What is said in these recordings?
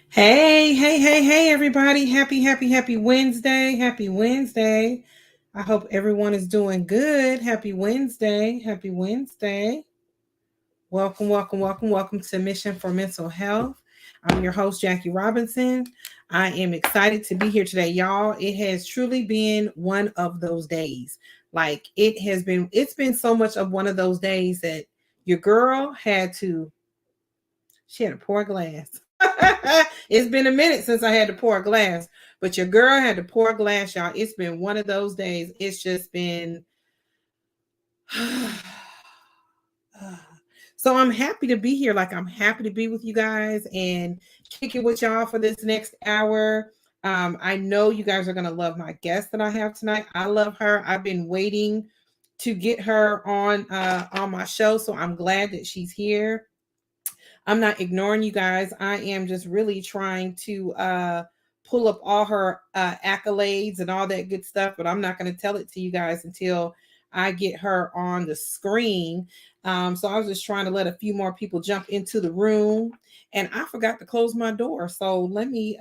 Hey, everybody. Happy Wednesday. Happy Wednesday. I hope everyone is doing good. Happy Wednesday. Happy Wednesday. Welcome to Mission for Mental Health. I'm your host, Jackie Robinson. I am excited to be here today, y'all. It has truly been one of those days. It's been so much of one of those days that your girl she had to pour a glass. It's been a minute since I had to pour a glass, but your girl had to pour a glass, y'all. It's been one of those days. It's just been. So I'm happy to be here. Like, I'm happy to be with you guys and kick it with y'all for this next hour. I know you guys are going to love my guest that I have tonight. I love her. I've been waiting to get her on my show, so I'm glad that she's here. I'm not ignoring you guys. I am just really trying to pull up all her accolades and all that good stuff, but I'm not going to tell it to you guys until I get her on the screen. So I was just trying to let a few more people jump into the room, and I forgot to close my door. So let me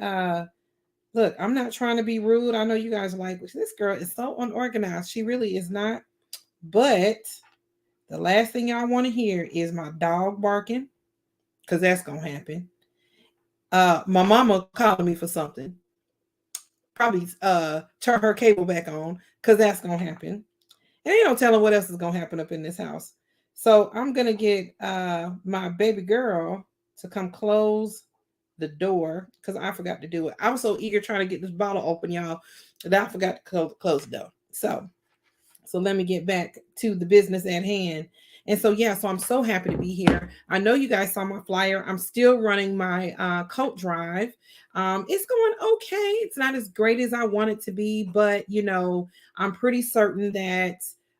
look. I'm not trying to be rude. I know you guys are like, this girl is so unorganized. She really is not. But the last thing y'all want to hear is my dog barking, because that's gonna happen. My mama calling me for something. Probably turn her cable back on, because that's gonna happen. And you don't tell them what else is gonna happen up in this house. So I'm gonna get my baby girl to come close the door, because I forgot to do it. I was so eager trying to get this bottle open, y'all, that I forgot to close the door. So let me get back to the business at hand. And so, yeah, so I'm so happy to be here. I know you guys saw my flyer. I'm still running my coat drive. It's going okay. It's not as great as I want it to be, but I'm pretty certain that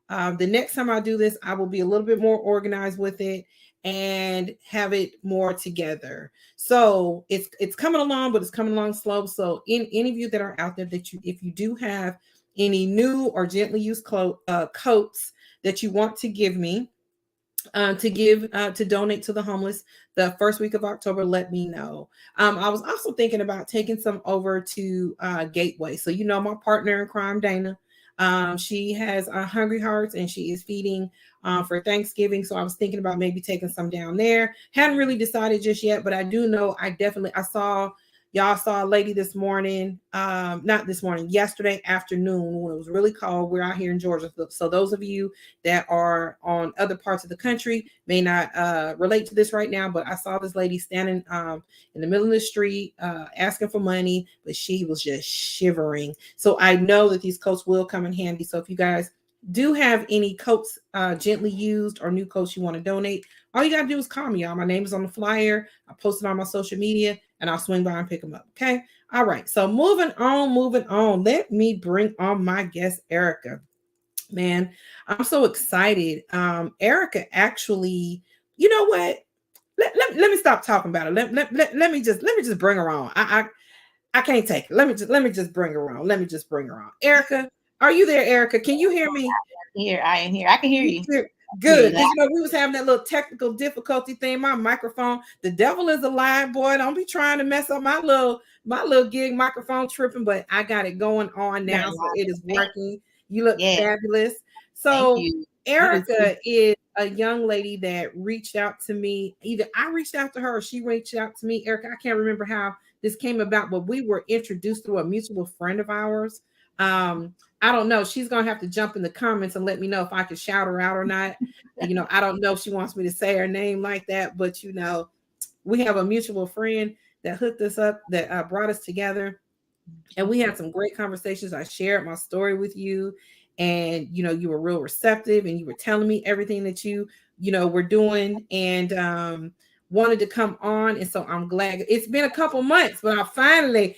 the next time I do this, I will be a little bit more organized with it and have it more together. So it's coming along, but it's coming along slow. So in any of you that are out there, if you do have any new or gently used coats that you want to give me, to donate to the homeless the first week of October, let me know. I was also thinking about taking some over to Gateway. So my partner in crime, Dana, she has Hungry Hearts, and she is feeding for Thanksgiving. So I was thinking about maybe taking some down there. Hadn't really decided just yet, but I do know I saw y'all saw a lady this morning, not this morning, yesterday afternoon, when it was really cold. We're out here in Georgia. So those of you that are on other parts of the country may not relate to this right now, but I saw this lady standing in the middle of the street asking for money, but she was just shivering. So I know that these coats will come in handy. So if you guys do have any coats gently used or new coats you want to donate, all you got to do is call me, y'all. My name is on the flyer. I post it on my social media, and I'll swing by and pick them up. Okay. All right. So moving on. Let me bring on my guest, Erika. Man, I'm so excited. Erika actually, you know what? Let me stop talking about it. Let me just bring her on. I can't take it. Let me just bring her on. Let me just bring her on. Erika, are you there, Erika? Can you hear me? Here, I am here. I can hear you. Good. We was having that little technical difficulty thing. My microphone, the devil is a lie, boy. Don't be trying to mess up my little gig microphone tripping, but I got it going on now, so it is working. You look fabulous. So Erika is a young lady that reached out to me. Either I reached out to her or she reached out to me. Erika, I can't remember how this came about, but we were introduced through a mutual friend of ours. I don't know. She's gonna have to jump in the comments and let me know if I can shout her out or not. I don't know if she wants me to say her name like that, but we have a mutual friend that hooked us up, that brought us together, and we had some great conversations. I shared my story with you, and you were real receptive, and you were telling me everything that you were doing, and wanted to come on. And so I'm glad. It's been a couple months, but I finally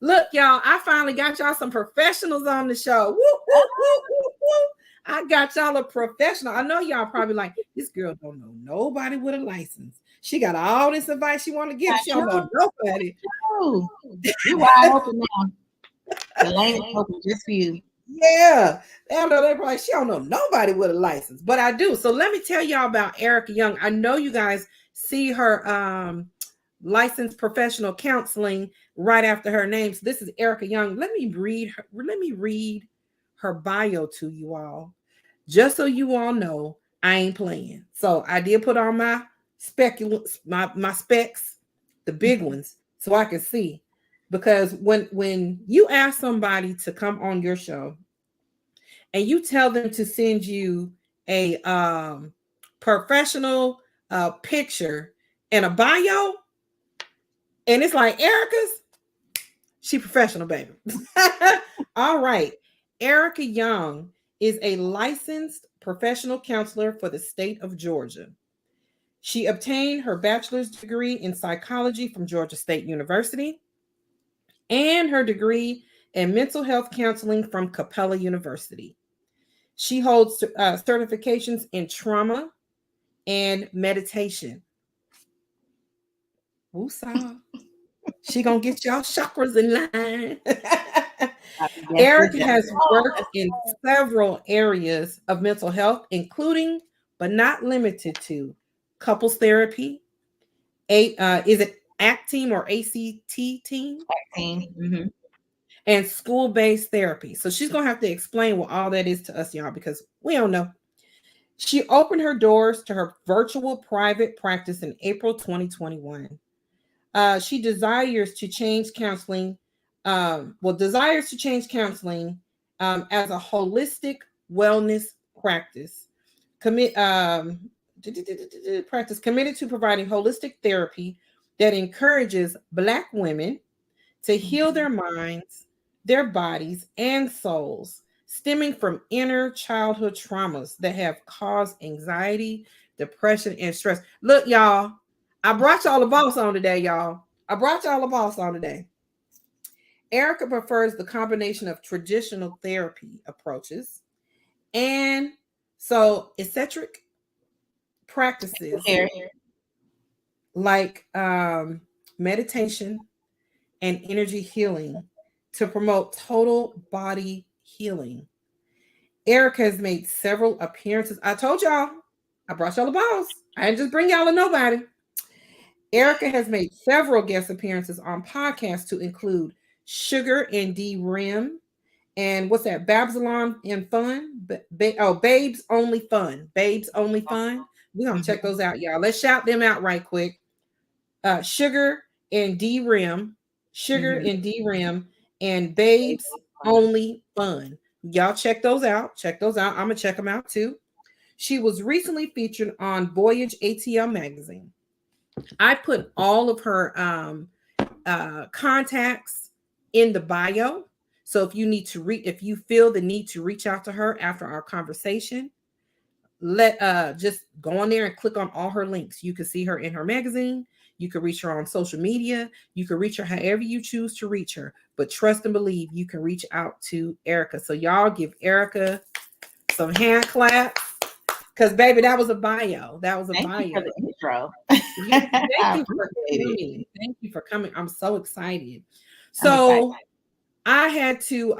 look, y'all, I finally got y'all some professionals on the show. Woo, woo, woo, woo, woo. I got y'all a professional. I know y'all probably like, this girl don't know nobody with a license. She got all this advice she want to give. She don't know nobody. You wide open now. The lane is open just for you. Yeah. They probably, she don't know nobody with a license, but I do. So let me tell y'all about Erika Young. I know you guys see her licensed professional counseling right after her name. So this is Erika Young. Let me read her bio to you all, just so you all know I ain't playing. So I did put on my my specs, the big ones, so I can see. Because when you ask somebody to come on your show and you tell them to send you a professional picture and a bio, and it's like Erika's, she professional, baby. All right. Erika Young is a licensed professional counselor for the state of Georgia. She obtained her bachelor's degree in psychology from Georgia State University and her degree in mental health counseling from Capella University. She holds certifications in trauma and meditation. Woosah. She gonna get y'all chakras in line. Erika has worked in several areas of mental health, including but not limited to couples therapy. Is it ACT team or ACT team? ACT team. Mm-hmm. And school-based therapy. So she's gonna have to explain what all that is to us, y'all, because we don't know. She opened her doors to her virtual private practice in April 2021. She desires to change counseling. Desires to change counseling as a holistic wellness practice. Practice committed to providing holistic therapy that encourages Black women to heal their minds, their bodies, and souls, stemming from inner childhood traumas that have caused anxiety, depression, and stress. Look, y'all, I brought y'all a boss on today, y'all. Erika prefers the combination of traditional therapy approaches and eccentric practices like meditation and energy healing to promote total body healing. Erika has made several appearances. I told y'all, I brought y'all a boss. I didn't just bring y'all a nobody. Erika has made several guest appearances on podcasts to include Sugar and Dee Rim, and what's that? Babesonlyfun. Babes Only Fun. Babes Only Fun. We're gonna check those out, y'all. Let's shout them out right quick. Sugar and Dee Rim, and Babes Only Fun. Y'all check those out. I'm gonna check them out too. She was recently featured on Voyage ATL Magazine. I put all of her contacts in the bio. So if you need to if you feel the need to reach out to her after our conversation, just go on there and click on all her links. You can see her in her magazine. You can reach her on social media. You can reach her however you choose to reach her. But trust and believe, you can reach out to Erika. So y'all give Erika some hand claps. Because, baby, that was a bio. Thank you for the intro. Thank you for coming. I'm so excited. So I had to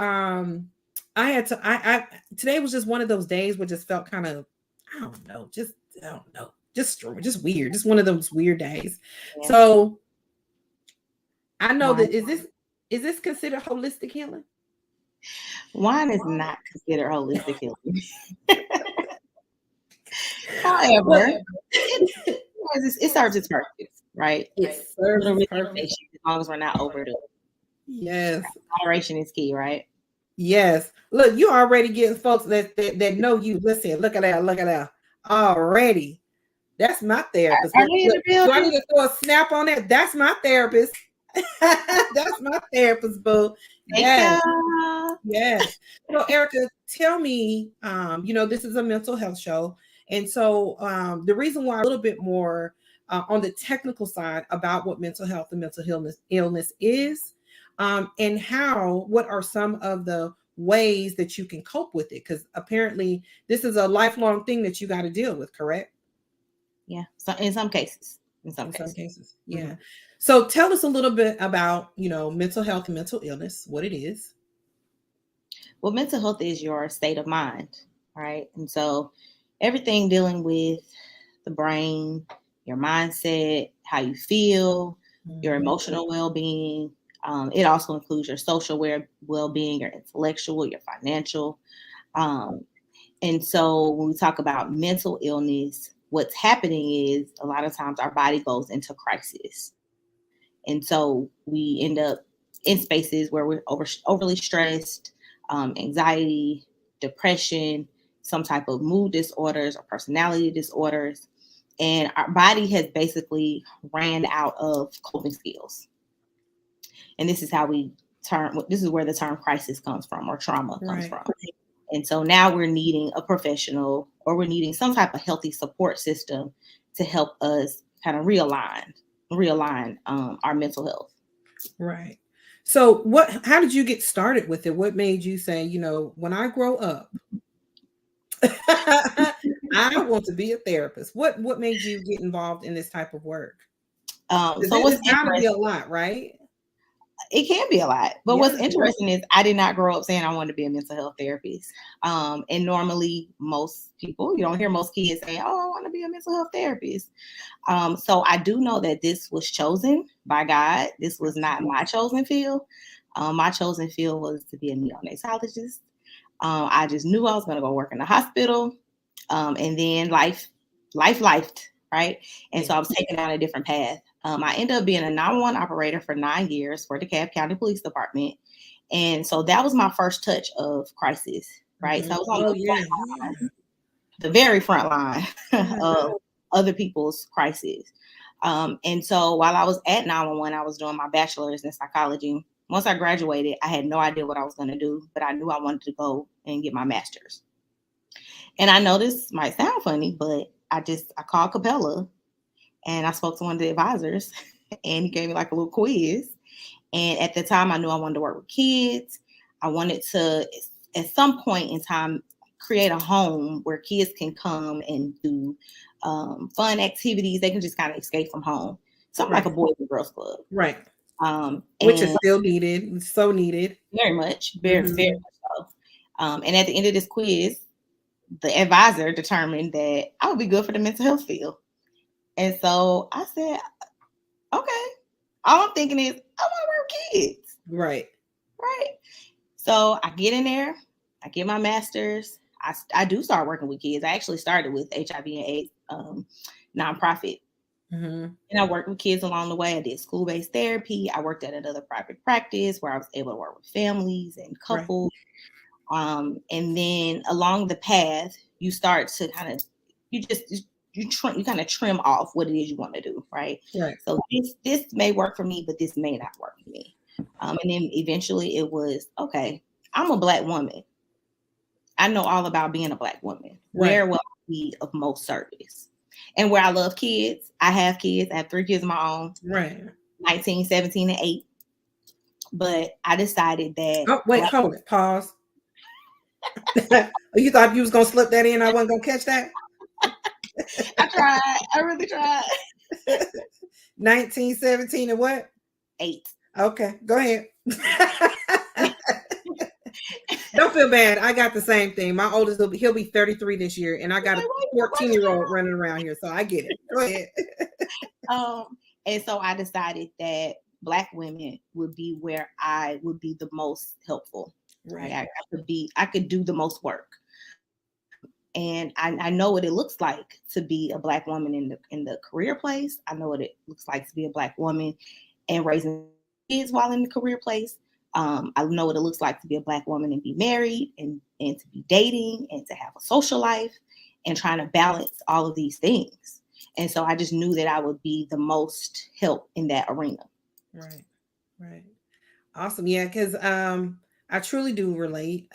today was just one of those days where just felt kind of, just weird. Just one of those weird days. Yeah. So I know that is this considered holistic healing? Wine is not considered holistic healing. However, it serves its purpose, right? It serves its purpose. As long as we're not overdoing it. Yes. Moderation is key, right? Yes. Look, you already getting folks that know you. Listen, look at that. Already. That's my therapist. Do I need to throw a snap on that? That's my therapist. That's my therapist, boo. Yes. Yes. So, Erika, tell me, this is a mental health show. And so the reason why a little bit more on the technical side about what mental health and mental illness is, and what are some of the ways that you can cope with it? Because apparently this is a lifelong thing that you got to deal with, correct? Yeah. So in some cases. Yeah. Mm-hmm. So tell us a little bit about, mental health and mental illness, what it is. Well, mental health is your state of mind, right? And so everything dealing with the brain, your mindset, how you feel, your emotional well-being. It also includes your social well-being, your intellectual, your financial. And so when we talk about mental illness, what's happening is a lot of times our body goes into crisis. And so we end up in spaces where we're overly stressed, anxiety, depression, some type of mood disorders or personality disorders. And our body has basically ran out of coping skills. And this is how this is where the term crisis comes from, or trauma comes from. And so now we're needing a professional, or we're needing some type of healthy support system to help us kind of realign our mental health. Right. So how did you get started with it? What made you say, when I grow up, I want to be a therapist? What made you get involved in this type of work? So it's got to be a lot, right? It can be a lot. But what's interesting is I did not grow up saying I wanted to be a mental health therapist. And normally most people, you don't hear most kids say, oh, I want to be a mental health therapist. So I do know that this was chosen by God. This was not my chosen field. My chosen field was to be a neonatologist. I just knew I was going to go work in the hospital. And then life lifed, right? And so I was taken down a different path. I ended up being a 911 operator for 9 years for the DeKalb County Police Department. And so that was my first touch of crisis, right? So I was on the very front line of other people's crises. And so while I was at 911, I was doing my bachelor's in psychology. Once I graduated, I had no idea what I was going to do, but I knew I wanted to go and get my master's. And I know this might sound funny, but I called Capella and I spoke to one of the advisors and he gave me like a little quiz. And at the time I knew I wanted to work with kids. I wanted to, at some point in time, create a home where kids can come and do fun activities. They can just kind of escape from home. Something like a Boys and Girls Club. Right. Which is still needed. So needed. Very much. Very much so. And at the end of this quiz, the advisor determined that I would be good for the mental health field. And so I said, okay. All I'm thinking is, I want to work with kids. Right. So I get in there. I get my master's. I do start working with kids. I actually started with HIV and AIDS nonprofit. And I worked with kids along the way. I did school-based therapy. I worked at another private practice where I was able to work with families and couples. Right. And then along the path, you start to kind of, you kind of trim off what it is you want to do, right? So this may work for me, but this may not work for me. And then eventually it was, okay, I'm a Black woman. I know all about being a Black woman. Where will I be of most service? And where I love kids, I have kids. I have 3 kids of my own. 19, 17, and 8. But I decided that. Oh, wait, hold it. Pause. You thought you was going to slip that in? I wasn't going to catch that? I tried. I really tried. 19, 17, and what? 8. Okay, go ahead. Don't feel bad. I got the same thing. My oldest, he'll be 33 this year, and I got a 14-year-old running around here, so I get it. Go ahead. And so I decided that Black women would be where I would be the most helpful. Right. I could do the most work. And I know what it looks like to be a Black woman in the career place. I know what it looks like to be a Black woman and raising kids while in the career place. I know what it looks like to be a Black woman and be married and to be dating and to have a social life and trying to balance all of these things. And so I just knew that I would be the most help in that arena. Right. Awesome. Yeah, because I truly do relate.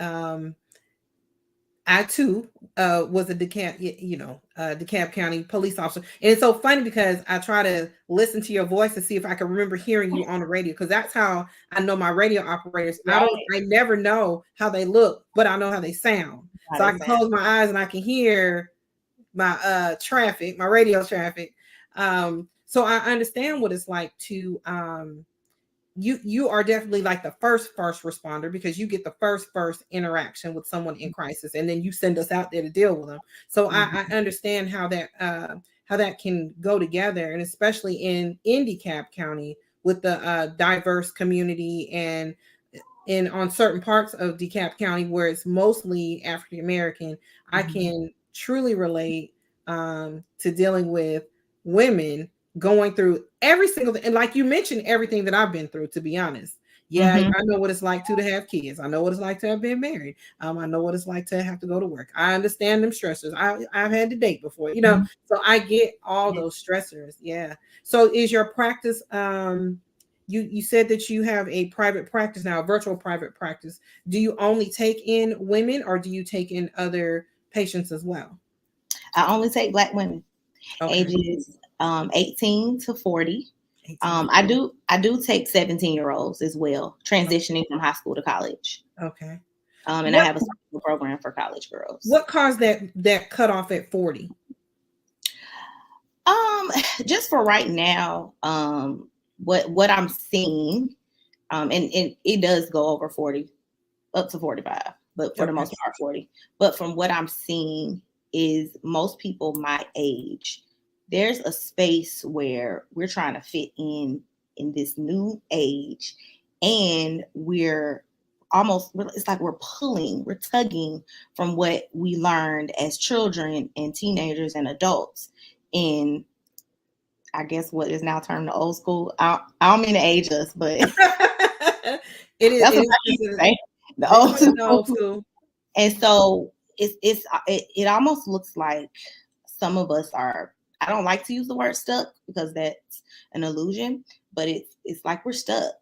I too was a DeKalb County police officer, and it's so funny because I try to listen to your voice to see if I can remember hearing you on the radio, because that's how I know my radio operators. I never know how they look, but I know how they sound. So I can close my eyes and I can hear my traffic, my radio traffic. So I understand what it's like to you are definitely like the first responder, because you get the first interaction with someone in crisis, and then you send us out there to deal with them. So I understand how that can go together, and especially in DeKalb County with the diverse community, and on certain parts of DeKalb County where it's mostly African American, I can truly relate to dealing with women going through every single thing. And like you mentioned, everything that I've been through, to be honest. Yeah, I know what it's like to have kids. I know what it's like to have been married. I know what it's like to have to go to work. I understand them stressors. I've had to date before, so I get all those stressors. Yeah. So is your practice, you said that you have a private practice now, a virtual private practice. Do you only take in women, or do you take in other patients as well? I only take Black women, ages 18 to 40. I do take 17-year-olds as well, transitioning from high school to college. Okay. And I have a special program for college girls. What caused that cutoff at 40? Just for right now, what I'm seeing, and it does go over 40, up to 45, but for the most part 40. But from what I'm seeing is most people my age, there's a space where we're trying to fit in this new age, and it's like we're tugging from what we learned as children and teenagers and adults in, I guess, what is now termed the old school. I don't mean to age us, but it is. That's what I used to say. The old school. And so it almost looks like some of us are. I don't like to use the word stuck because that's an illusion, but it's like we're stuck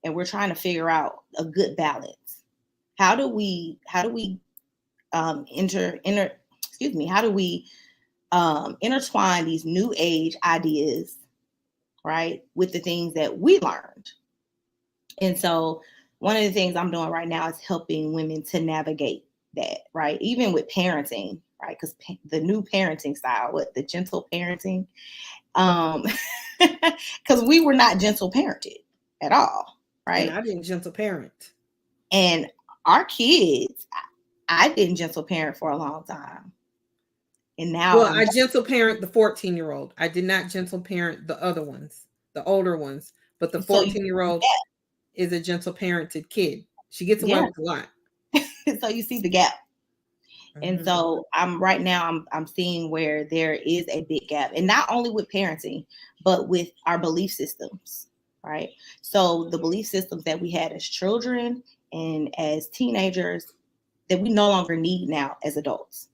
and we're trying to figure out a good balance. How do we intertwine these new age ideas, right, with the things that we learned? And so one of the things I'm doing right now is helping women to navigate that, right? Even with parenting, right? Because the new parenting style, the gentle parenting, because we were not gentle parented at all, right? And I didn't gentle parent. And our kids, I didn't gentle parent for a long time. And now I gentle parent the 14-year-old. I did not gentle parent the other ones, the older ones. But the 14-year-old is a gentle parented kid. She gets away with a lot. So you see the gap. And so I'm seeing where there is a big gap, and not only with parenting, but with our belief systems, right? So the belief systems that we had as children and as teenagers that we no longer need now as adults.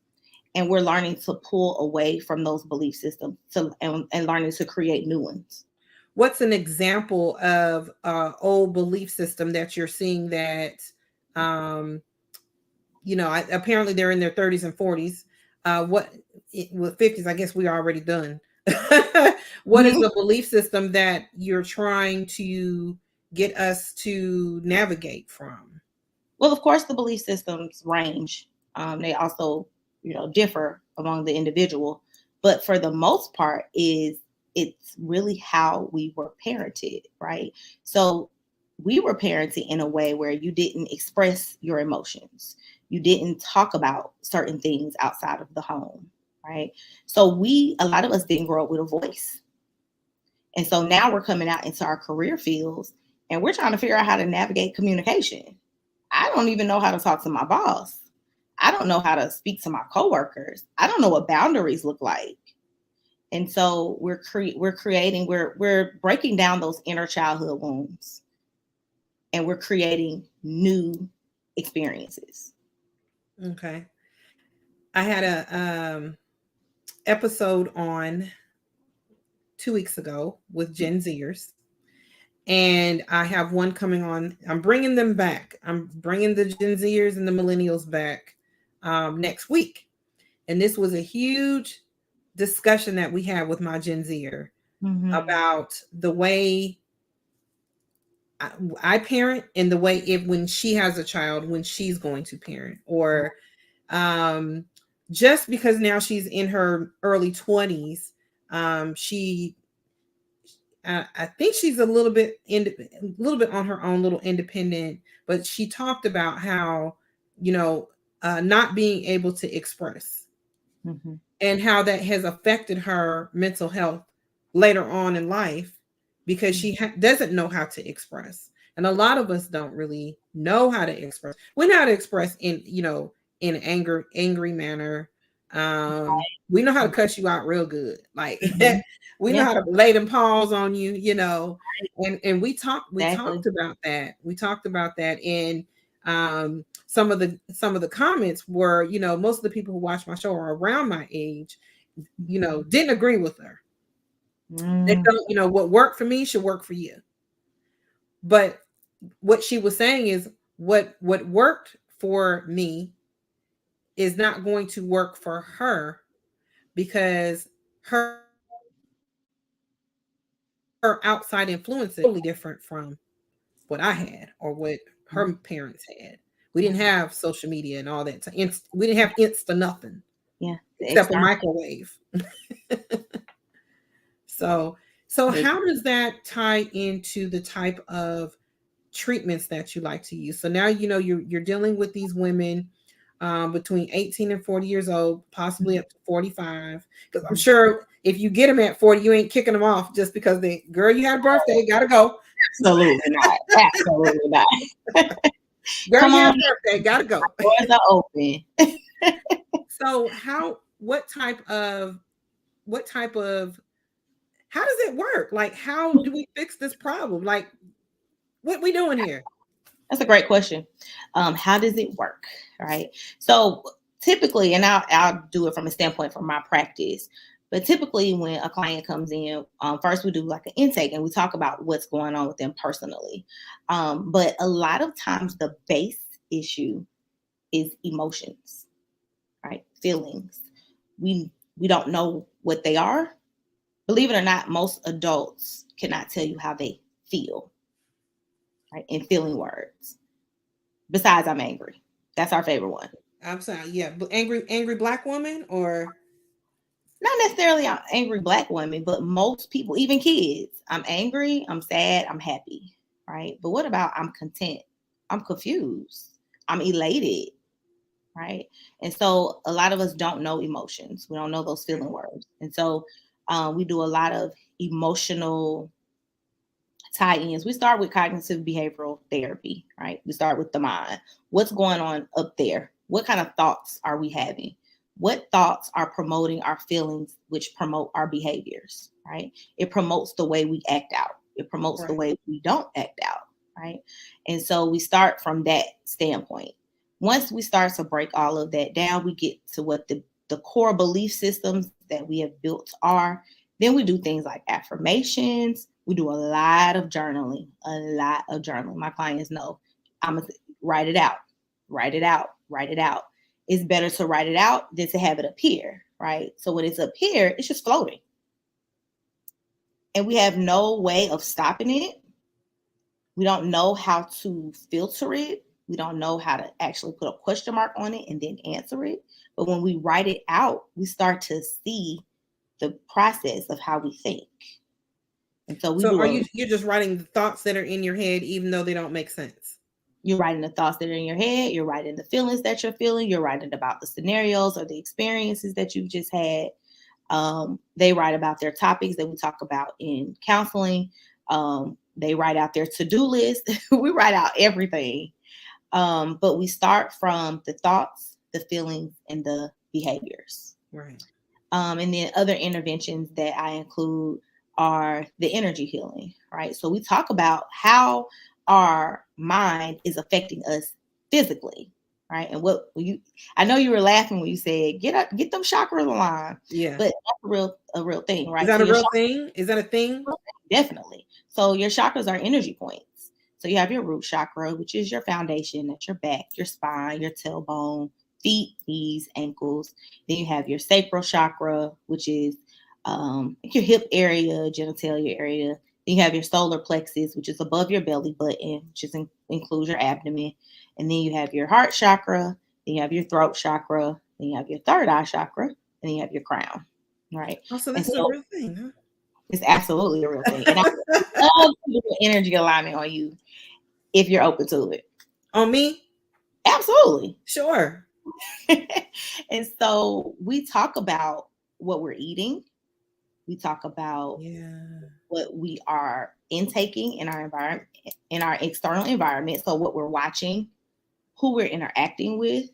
And we're learning to pull away from those belief systems and learning to create new ones. What's an example of old belief system that you're seeing that, apparently they're in their 30s and 40s. With 50s, I guess we're already done. What is the belief system that you're trying to get us to navigate from? Well, of course, the belief systems range. They also, differ among the individual. But for the most part, it's really how we were parented, right? So we were parented in a way where you didn't express your emotions. You didn't talk about certain things outside of the home, right? So a lot of us didn't grow up with a voice. And so now we're coming out into our career fields and we're trying to figure out how to navigate communication. I don't even know how to talk to my boss. I don't know how to speak to my coworkers. I don't know what boundaries look like. And so we're breaking down those inner childhood wounds, and we're creating new experiences. Okay. I had a episode on 2 weeks ago with Gen Zers, and I have one coming on. I'm bringing them back. I'm bringing the Gen Zers and the millennials back next week. And this was a huge discussion that we had with my Gen Zer about the way I parent and the way when she has a child, when she's going to parent, or just because now she's in her early 20s, I think she's a little bit on her own, little independent, but she talked about how, not being able to express. and how that has affected her mental health later on in life because she doesn't know how to express. And a lot of us don't really know how to express. We know how to express in, in angry manner. We know how to cuss you out real good. Like we know how to lay them paws on you, and we talked about that. We talked about that. And some of the comments were, most of the people who watch my show are around my age, didn't agree with her. They felt, what worked for me should work for you. But what she was saying is what worked for me is not going to work for her because her outside influence is totally different from what I had or what her parents had. We didn't have social media and all that. We didn't have Insta nothing. Yeah. Except a microwave. So how does that tie into the type of treatments that you like to use? So now you're dealing with these women between 18 and 40 years old, possibly up to 45. Because I'm sure if you get them at 40, you ain't kicking them off just because girl, you had a birthday, gotta go. Absolutely not. Absolutely not. Girl, you had a birthday, gotta go. Doors are open. So what type of how does it work? Like, how do we fix this problem? Like, what we doing here? That's a great question. How does it work? Right. So typically, and I'll do it from a standpoint from my practice, but typically when a client comes in, first we do like an intake and we talk about what's going on with them personally. But a lot of times the base issue is emotions, right? Feelings. We don't know what they are. Believe it or not, most adults cannot tell you how they feel, right? In feeling words. Besides, I'm angry. That's our favorite one. I'm sorry. Yeah. But angry Black woman, or not necessarily an angry Black woman, but most people, even kids, I'm angry, I'm sad, I'm happy, right? But what about I'm content? I'm confused. I'm elated, right? And so a lot of us don't know emotions. We don't know those feeling words. And so we do a lot of emotional tie-ins. We start with cognitive behavioral therapy, right? We start with the mind. What's going on up there? What kind of thoughts are we having? What thoughts are promoting our feelings, which promote our behaviors, right? It promotes the way we act out. It promotes the way we don't act out, right? And so we start from that standpoint. Once we start to break all of that down, we get to what the core belief systems that we have built are. Then we do things like affirmations. We do a lot of journaling, My clients know I'm going to write it out. It's better to write it out than to have it appear, right? So when it's up here, it's just floating. And we have no way of stopping it. We don't know how to filter it. We don't know how to actually put a question mark on it and then answer it. But when we write it out, we start to see the process of how we think. And so you're just writing the thoughts that are in your head, even though they don't make sense. You're writing the thoughts that are in your head. You're writing the feelings that you're feeling. You're writing about the scenarios or the experiences that you've just had. They write about their topics that we talk about in counseling. They write out their to-do list. We write out everything. But we start from the thoughts, the feelings, and the behaviors. Right. And then other interventions that I include are the energy healing, right? So we talk about how our mind is affecting us physically, right? And I know you were laughing when you said, get them chakras aligned. Yeah. But that's a real thing, right? Is that a real thing? Is that a thing? Definitely. So your chakras are energy points. So you have your root chakra, which is your foundation at your back, your spine, your tailbone, feet, knees, ankles. Then you have your sacral chakra, which is your hip area, genitalia area. Then you have your solar plexus, which is above your belly button, which includes your abdomen. And then you have your heart chakra. Then you have your throat chakra. Then you have your third eye chakra. And then you have your crown. Right. Oh, so that's a real thing, huh? It's absolutely a real thing. And I love to do energy alignment on you if you're open to it. On me? Absolutely. Sure. And so we talk about what we're eating. We talk about what we are intaking in our environment, in our external environment. So what we're watching, who we're interacting with,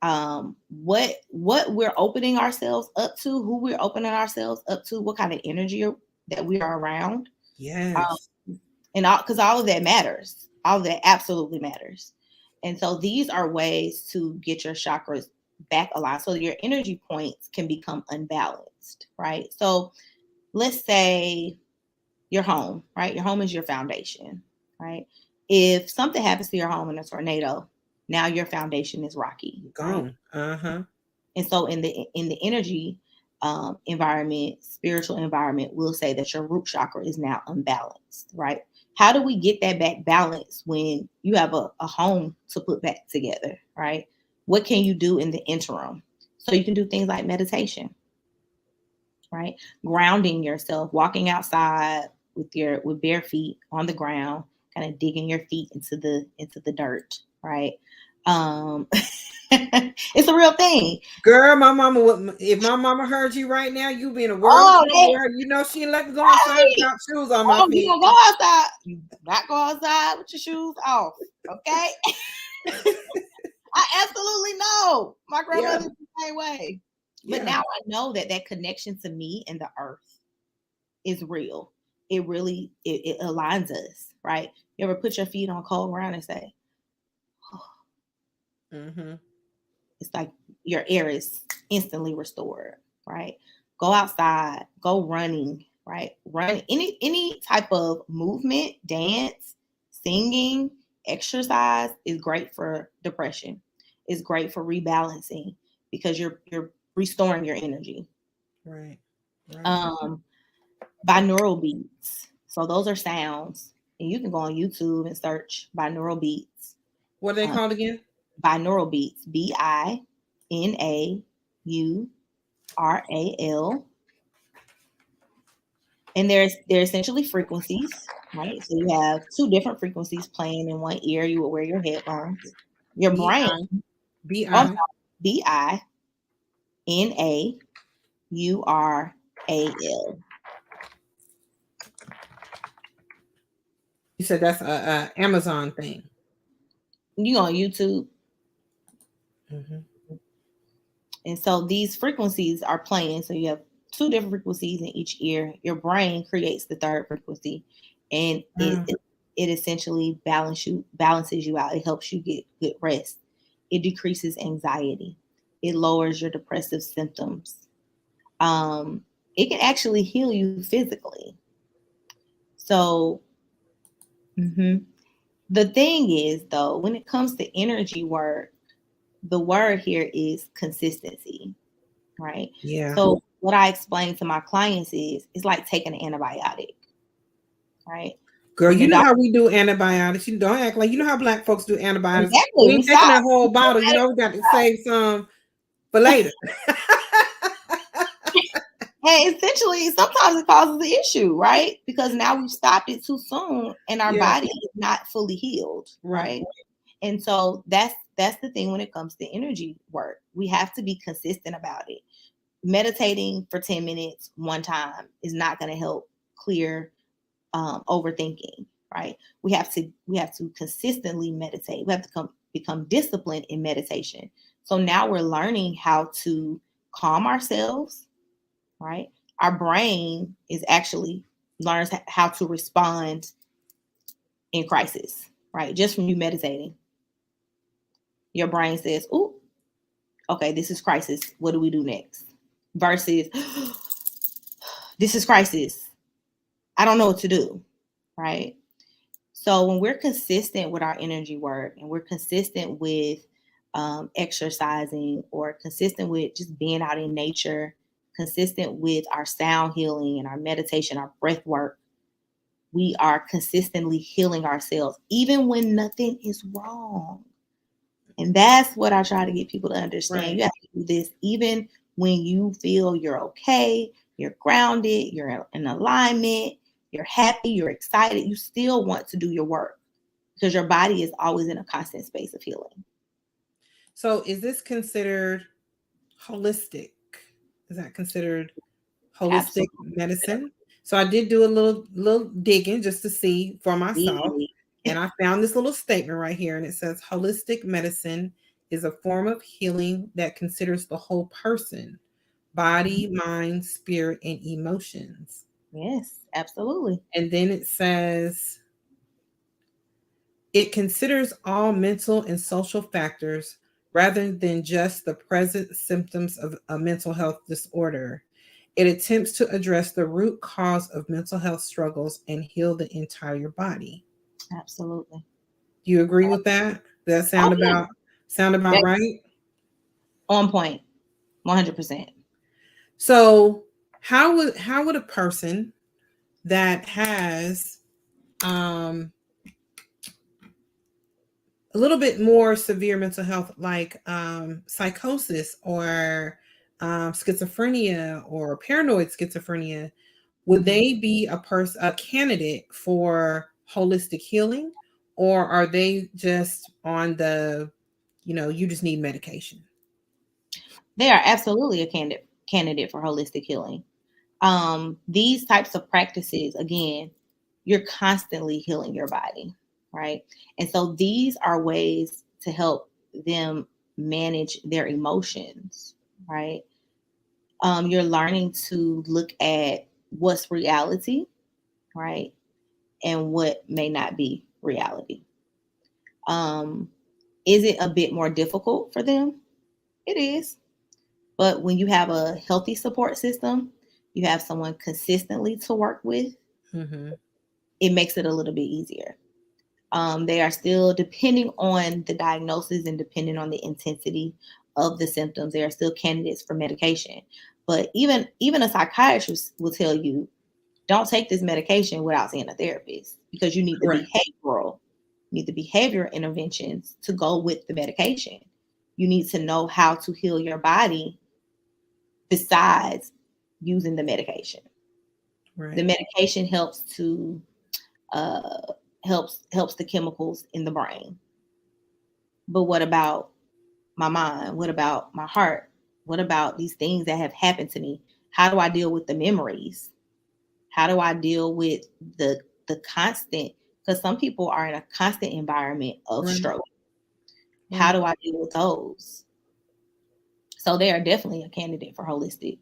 what we're opening ourselves up to, who we're opening ourselves up to, what kind of energy that we are around. Yes. And because all of that matters. All of that absolutely matters. And so these are ways to get your chakras back aligned so your energy points can become unbalanced, right? So let's say your home, right? Your home is your foundation, right? If something happens to your home in a tornado, now your foundation is rocky. Gone. Right? And so in the energy environment, spiritual environment, we'll say that your root chakra is now unbalanced, right? How do we get that back balance when you have a home to put back together, right? What can you do in the interim? So you can do things like meditation, right? Grounding yourself, walking outside with bare feet on the ground, kind of digging your feet into the dirt, right? It's a real thing. Girl, my mama would, if my mama heard you right now, you be in a world of trouble. You know she let me go outside without shoes on my feet. You don't go outside. You not go outside with your shoes off. Okay. I absolutely know. My grandmother's the same way. But now I know that connection to me and the earth is real. It really it aligns us, right? You ever put your feet on cold ground and say, oh. It's like your air is instantly restored, right? Go outside, go running, right? Run any type of movement, dance, singing, exercise is great for depression. It's great for rebalancing because you're restoring your energy. Right. Binaural beats. So those are sounds, and you can go on YouTube and search binaural beats. What are they called again? Binaural beats. BINAURAL. And they're essentially frequencies, right? So you have two different frequencies playing in one ear. You will wear your headphones. Your brain. BINAURAL. You said that's a Amazon thing. You on YouTube. And so these frequencies are playing. So you have two different frequencies in each ear. Your brain creates the third frequency, and it essentially balances you out. It helps you get good rest. It decreases anxiety. It lowers your depressive symptoms. It can actually heal you physically. So the thing is, though, when it comes to energy work, the word here is consistency, right? Yeah. So what I explain to my clients is it's like taking an antibiotic, right? Girl, you know how we do antibiotics. You don't act like you know how Black folks do antibiotics. Exactly. We ain't taking that whole bottle. You know, we got to save some for later. And essentially, sometimes it causes the issue, right? Because now we've stopped it too soon, and our body is not fully healed, right? And so that's the thing when it comes to energy work. We have to be consistent about it. Meditating for 10 minutes one time is not going to help clear overthinking, right? We have to consistently meditate. We have to become disciplined in meditation. So now we're learning how to calm ourselves, right? Our brain is actually learns how to respond in crisis, right? Just from you meditating. Your brain says, "Ooh, okay, this is crisis. What do we do next?" Versus, "This is crisis. I don't know what to do," right? So when we're consistent with our energy work and we're consistent with exercising or consistent with just being out in nature, consistent with our sound healing and our meditation, our breath work, we are consistently healing ourselves, even when nothing is wrong. And that's what I try to get people to understand. Right. You have to do this even when you feel you're okay, you're grounded, you're in alignment, you're happy, you're excited. You still want to do your work because your body is always in a constant space of healing. So is this considered holistic? Is that considered holistic Absolutely. medicine? So I did do a little digging just to see for myself. And I found this little statement right here, and it says holistic medicine is a form of healing that considers the whole person, body, mind, spirit, and emotions. Yes, absolutely. And then it says it considers all mental and social factors rather than just the present symptoms of a mental health disorder. It attempts to address the root cause of mental health struggles and heal the entire body. Absolutely. Do you agree with that? Does that Oh, yeah. sound about That's right? on point. 100%. So how would a person that has um a little bit more severe mental health, like psychosis or schizophrenia or paranoid schizophrenia, would they be a candidate for holistic healing, or are they just on the, you just need medication? They are absolutely a candidate for holistic healing. These types of practices, again, you're constantly healing your body, right? And so these are ways to help them manage their emotions, right? You're learning to look at what's reality, right? And what may not be reality. Um, is it a bit more difficult for them? It is. But when you have a healthy support system, you have someone consistently to work with, Mm-hmm. it makes it a little bit easier. They are still, depending on the diagnosis and depending on the intensity of the symptoms, they are still candidates for medication. But even a psychiatrist will tell you, don't take this medication without seeing a therapist, because you need Correct. the behavior interventions to go with the medication. You need to know how to heal your body besides using the medication. The Right. medication helps to uh, helps the chemicals in the brain. But what about my mind? What about my heart? What about these things that have happened to me? How do I deal with the memories? How do I deal with the constant? Because some people are in a constant environment of Right. struggle. How Right. do I deal with those? So they are definitely a candidate for holistic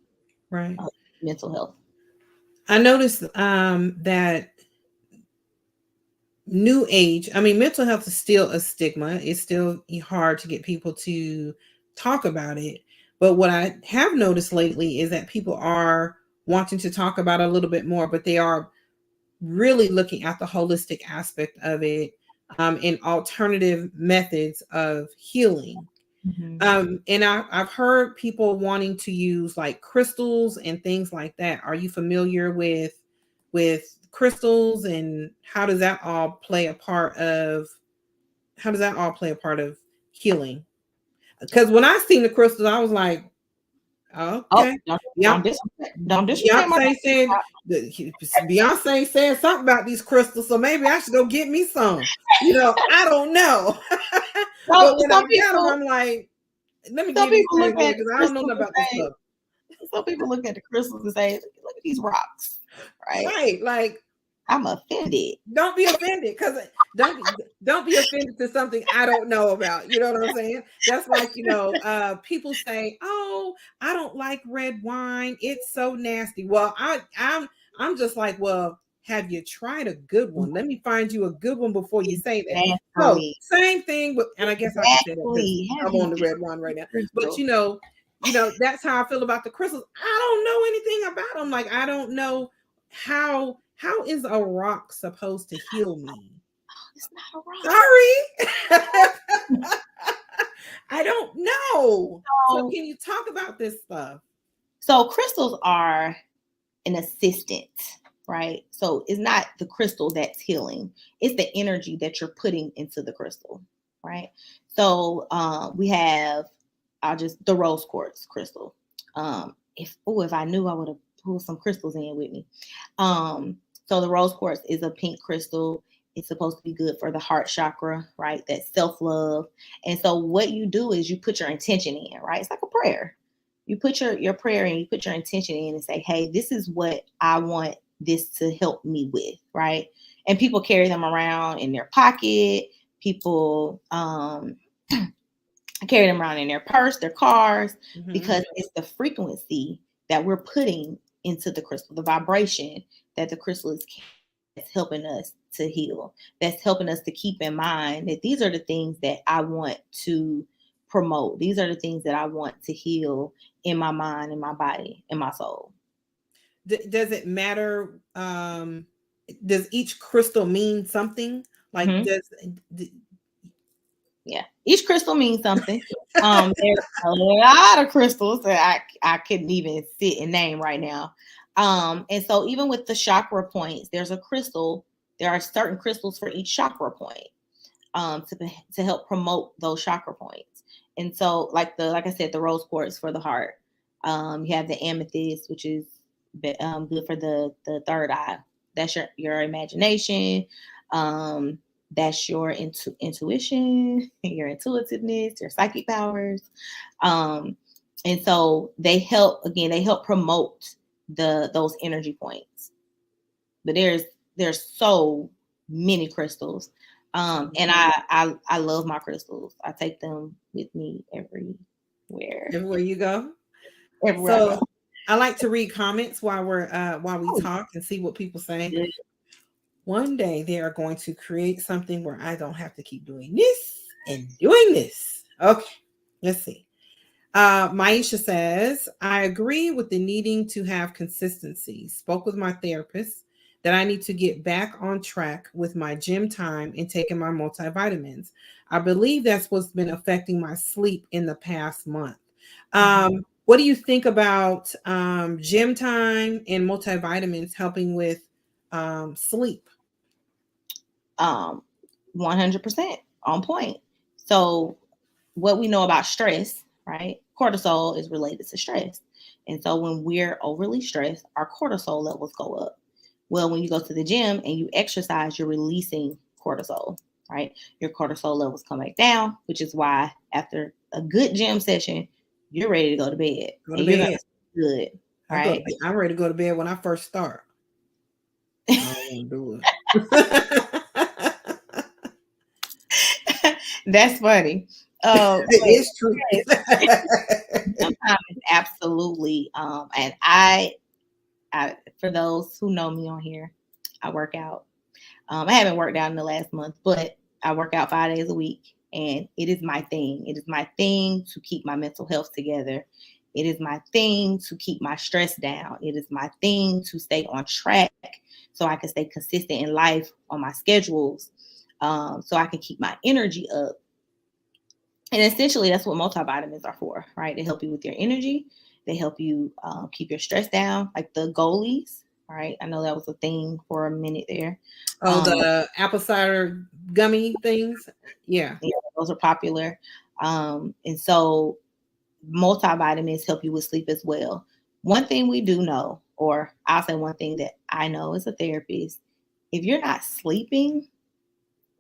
Right. uh, mental health. I noticed that new age, I mean, mental health is still a stigma. It's still hard to get people to talk about it. But what I have noticed lately is that people are wanting to talk about it a little bit more, but they are really looking at the holistic aspect of it, and alternative methods of healing. Mm-hmm. And I've heard people wanting to use like crystals and things like that. Are you familiar with crystals, and how does that all play a part of healing? Because when I seen the crystals, I was like, Oh, okay. don't Yep. disrespect my Beyonce said Beyonce said something about these crystals, so maybe I should go get me some. I don't know. But when I some got them, people I'm like, let me some get these people things look in at because I don't know crystals nothing and about this say stuff. some people look at the crystals and say, look at these rocks, right? Right. Like, I'm offended. don't be offended, because don't be offended to something I don't know about. You know what I'm saying? That's like, people say, oh, I don't like red wine, it's so nasty. Well, I'm just like, well, have you tried a good one? Let me find you a good one before you say that. So Exactly. same thing with, and I guess I can say that because Exactly. Have I'm you on the red wine right now. But crystal? that's how I feel about the crystals. I don't know anything about them. Like, I don't know how is a rock supposed to heal me? It's not a rock. Sorry. I don't know. So So, can you talk about this stuff? so crystals are an assistant, right? So it's not the crystal that's healing. It's the energy that you're putting into the crystal, right? So we have the rose quartz crystal. If I knew, I would have pulled some crystals in with me. So the rose quartz is a pink crystal. It's supposed to be good for the heart chakra, right? That self-love. And so what you do is you put your intention in, right? It's like a prayer. you put your prayer in, you put your intention in and say, hey, this is what I want this to help me with, right? And people carry them around in their pocket. People carry them around in their purse, their cars, because it's the frequency that we're putting into the crystal, the vibration that the crystal is that's helping us to heal, that's helping us to keep in mind that these are the things that I want to promote. These are the things that I want to heal in my mind, in my body, in my soul. Does it matter? Does each crystal mean something? Like, yeah, each crystal means something. There's a lot of crystals that I couldn't even sit and name right now. And so even with the chakra points, there are certain crystals for each chakra point to help promote those chakra points. And so like I said, the rose quartz for the heart. You have the amethyst, which is good for the third eye. That's your imagination. That's your intuition, your intuitiveness, your psychic powers. And so they help promote those energy points. But there's so many crystals. And I love my crystals. I take them with me everywhere. Everywhere you go. Everywhere So I go. I like to read comments while we talk and see what people say. Good. One day they are going to create something where I don't have to keep doing this and doing this. Okay, let's see. Maisha says, I agree with the needing to have consistency. Spoke with my therapist that I need to get back on track with my gym time and taking my multivitamins. I believe that's what's been affecting my sleep in the past month. What do you think about gym time and multivitamins helping with sleep? 100% on point. So what we know about stress, right? Cortisol is related to stress. And so when we're overly stressed, our cortisol levels go up. Well, when you go to the gym and you exercise, you're releasing cortisol, right? Your cortisol levels come back down, which is why after a good gym session, you're ready to go to bed. You're gonna good, right? I'm ready to go to bed when I first start. I don't want to do it. That's funny. It is true. Sometimes absolutely. And I, for those who know me on here, I work out. I haven't worked out in the last month, but I work out 5 days a week, and it is my thing. It is my thing to keep my mental health together. It is my thing to keep my stress down. It is my thing to stay on track so I can stay consistent in life on my schedules, so I can keep my energy up. And essentially, that's what multivitamins are for, right? They help you with your energy. They help you keep your stress down, like the goalies, right? I know that was a thing for a minute there. Oh, the apple cider gummy things? Yeah, those are popular. And so multivitamins help you with sleep as well. One thing we do know, or I'll say one thing that I know as a therapist, if you're not sleeping,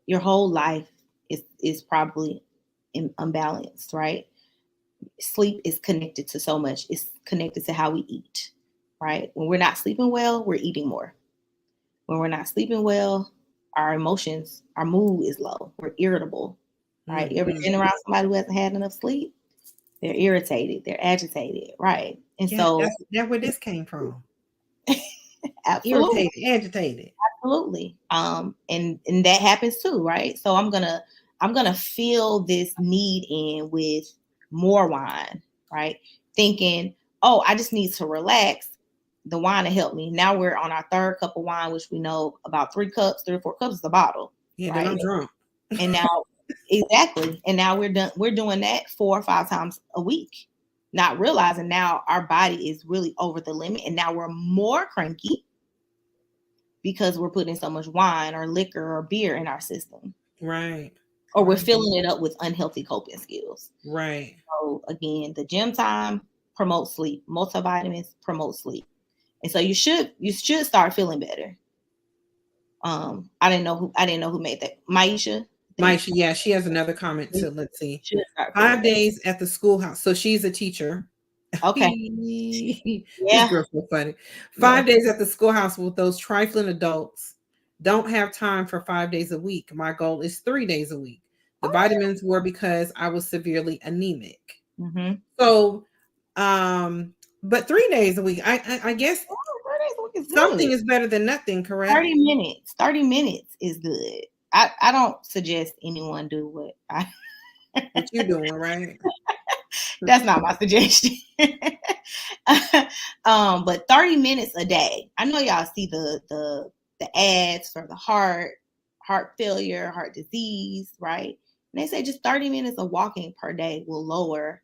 your whole life is probably unbalanced, right? Sleep is connected to so much. It's connected to how we eat, right? When we're not sleeping well, we're eating more. When we're not sleeping well, our emotions, our mood is low. We're irritable, right? You ever been around somebody who hasn't had enough sleep? They're irritated. They're agitated, right? And so that's where this came from. Absolutely. Irritated, agitated. Absolutely. And that happens too, right? So I'm gonna feel this need in with more wine, right? Thinking, oh, I just need to relax. The wine to help me. Now we're on our third cup of wine, which we know about 3 or 4 cups is a bottle. Yeah, right? Then I'm drunk. And now exactly. And now we're doing that 4 or 5 times a week, not realizing now our body is really over the limit, and now we're more cranky because we're putting so much wine or liquor or beer in our system. Right. Or we're filling it up with unhealthy coping skills. Right. So again, the gym time promotes sleep. Multivitamins promote sleep. And so you should start feeling better. I didn't know who made that. Maisha, yeah, she has another comment too. Let's see. 5 days at the schoolhouse. So she's a teacher Okay. This Yeah. girl's so funny. Yeah. 5 days at the schoolhouse with those trifling adults. Don't have time for 5 days a week. My goal is 3 days a week. The vitamins were because I was severely anemic. Mm-hmm. So, but 3 days a week, I guess Oh, 3 days a week is something good. is better than nothing, correct? 30 minutes. 30 minutes is good. I don't suggest anyone do What you doing, right? that's not my suggestion. But 30 minutes a day. I know y'all see the ads for the heart failure, heart disease, right? And they say just 30 minutes of walking per day will lower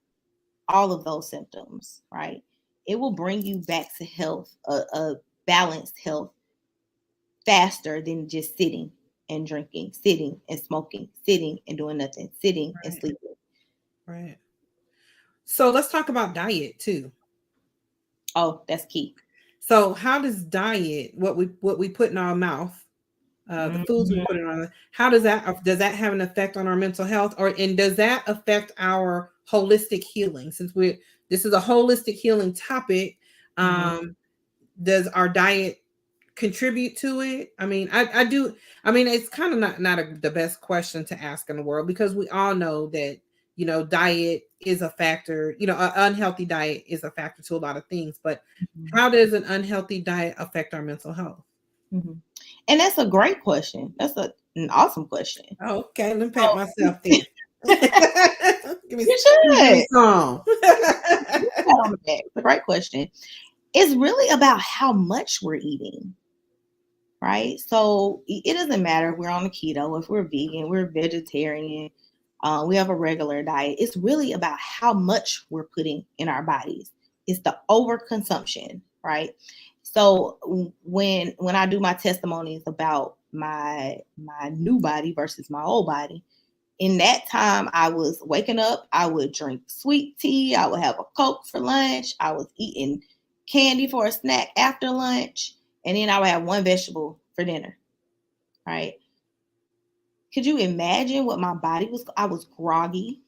all of those symptoms, right? It will bring you back to health, a balanced health faster than just sitting and drinking, sitting and smoking, sitting and doing nothing, sitting and Right, sleeping. right. So let's talk about diet too. Oh, that's key. So how does diet, what we put in our mouth, the foods we Mhm. put in our, how does that have an effect on our mental health, or and does that affect our holistic healing? Since we this is a holistic healing topic, Mhm. does our diet contribute to it? I mean, I do. I mean, it's kind of not the best question to ask in the world because we all know that diet is a factor. An unhealthy diet is a factor to a lot of things. But Mhm. how does an unhealthy diet affect our mental health? Mhm. And that's a great question. That's an awesome question. Oh, okay, let me pat So myself there. give me, you give me should. some. You pat on the back. It's a great question. It's really about how much we're eating, right? So it doesn't matter if we're on the keto, if we're vegan, we're vegetarian, we have a regular diet. It's really about how much we're putting in our bodies. It's the overconsumption, right? So when I do my testimonies about my new body versus my old body, in that time I was waking up, I would drink sweet tea, I would have a Coke for lunch, I was eating candy for a snack after lunch, and then I would have one vegetable for dinner, right? Could you imagine what my body was? I was groggy.